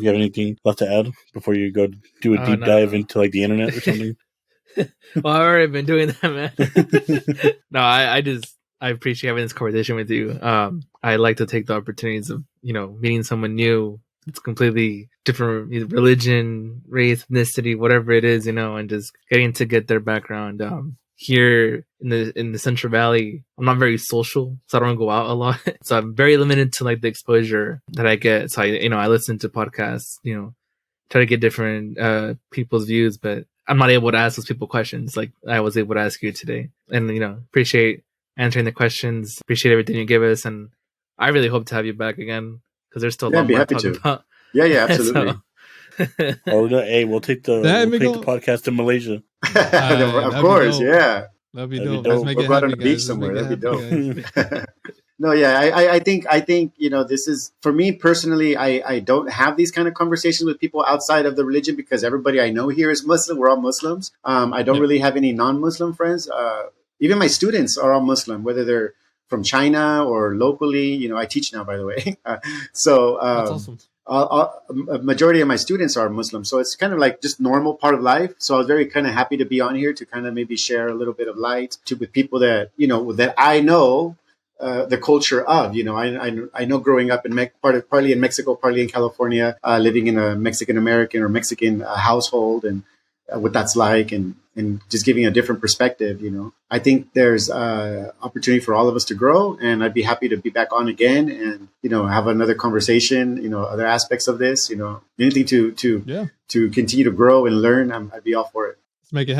anything left to add before you go do a deep dive into like the internet or something. Well, I've already been doing that, man. No, I appreciate having this conversation with you. I like to take the opportunities of, meeting someone new. It's completely different religion, race, ethnicity, whatever it is, and just getting to get their background. Here in the Central Valley, I'm not very social, so I don't go out a lot. So I'm very limited to like the exposure that I get. So I listen to podcasts, try to get different people's views, but I'm not able to ask those people questions like I was able to ask you today. And appreciate answering the questions, appreciate everything you give us, and I really hope to have you back again because there's still a lot more to talk about. Yeah, absolutely. Hey, we'll take the podcast to Malaysia. Of course, yeah. That'd be dope. Let's make we'll it go out on happen, the beach guys. somewhere. That'd be dope. No, yeah, I think this is, for me personally, I don't have these kind of conversations with people outside of the religion because everybody I know here is Muslim. We're all Muslims. I don't really have any non-Muslim friends. Even my students are all Muslim, whether they're from China or locally. I teach now, by the way. That's awesome. A majority of my students are Muslim, so it's kind of like just normal part of life. So I was very kind of happy to be on here to kind of maybe share a little bit of light with people that that I know the culture of. I know growing up in partly in Mexico, partly in California, living in a Mexican American or Mexican household, and what that's like, and just giving a different perspective. I think there's opportunity for all of us to grow, and I'd be happy to be back on again and have another conversation. Other aspects of this. Anything to continue to grow and learn. I'd be all for it. Let's make it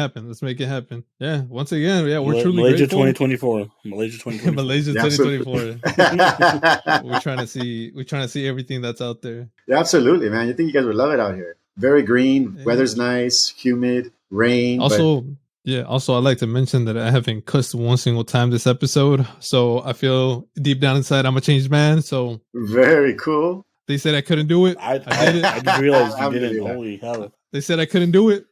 happen. Yeah. Once again, we're truly Malaysia grateful. 2024. Malaysia 2024. Malaysia 2024. We're trying to see everything that's out there. Yeah, absolutely, man. I think you guys would love it out here. Very green. Yeah. Weather's nice. Humid. Rain. Also, I'd like to mention that I haven't cussed one single time this episode. So I feel deep down inside I'm a changed man. So very cool. They said I couldn't do it. I did it. I just realized you didn't. Holy hell. They said I couldn't do it.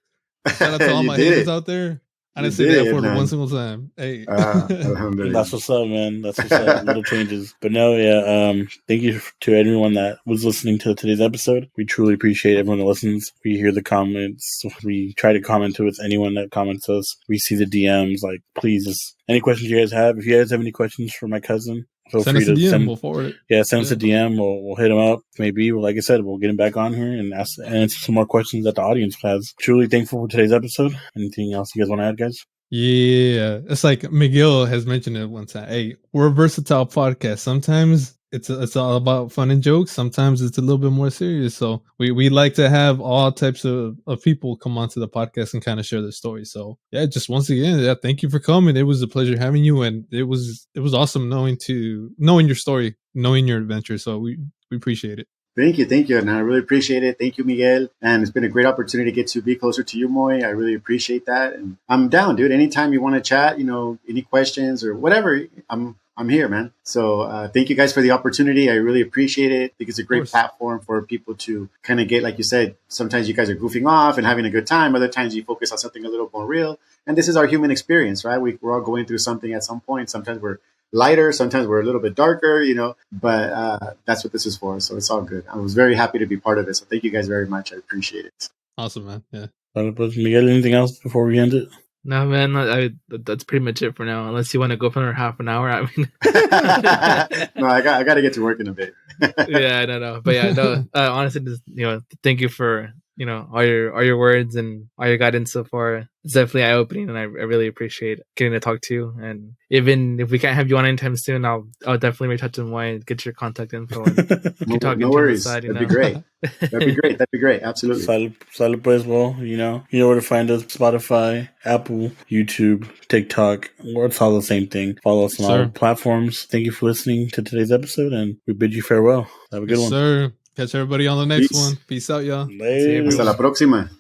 Shout out to all my haters out there. I didn't say that for one single time. Hey. That's what's up, man. That's what's up. Little changes. But no, thank you to everyone that was listening to today's episode. We truly appreciate everyone that listens. We hear the comments. We try to comment with anyone that comments us. We see the DMs. Like, please, just any questions you guys have. If you guys have any questions for my cousin, feel free to DM. We'll forward it. Yeah, send us a DM. We'll hit him up. Maybe, like I said, we'll get him back on here and answer some more questions that the audience has. Truly thankful for today's episode. Anything else you guys want to add, guys? Yeah, it's like Miguel has mentioned it one time. Hey, we're a versatile podcast. Sometimes it's all about fun and jokes. Sometimes it's a little bit more serious. So we like to have all types of people come onto the podcast and kind of share their stories. So yeah, just once again, thank you for coming. It was a pleasure having you, and it was awesome knowing your story, knowing your adventure. So we appreciate it. Thank you. And I really appreciate it. Thank you, Miguel. And it's been a great opportunity to get to be closer to you, Moy. I really appreciate that. And I'm down, dude. Anytime you want to chat, any questions or whatever, I'm here, man. So thank you guys for the opportunity. I really appreciate it. I think it's a great platform for people to kind of get, like you said, sometimes you guys are goofing off and having a good time. Other times you focus on something a little more real. And this is our human experience, right? We're all going through something at some point. Sometimes we're lighter, sometimes we're a little bit darker, but that's what this is for. So it's all good. I was very happy to be part of it. So thank you guys very much. I appreciate it. Awesome, man. Yeah. Miguel, anything else before we end it? No, man, that's pretty much it for now. Unless you want to go for another half an hour. I mean, no, I got to get to work in a bit. Yeah, no. But yeah, no, honestly, just, thank you for, all your words and all your guidance so far. It's definitely eye-opening, and I really appreciate getting to talk to you. And even if we can't have you on anytime soon, I'll definitely reach out to Moy and get your contact info. And no worries. That'd be great. That'd be great. Absolutely. Salud pues, well, you know where to find us: Spotify, Apple, YouTube, TikTok. It's all the same thing. Follow us on all platforms. Thank you for listening to today's episode, and we bid you farewell. Have a good one. Sir. Catch everybody on the next one. Peace out, y'all. Hasta la próxima.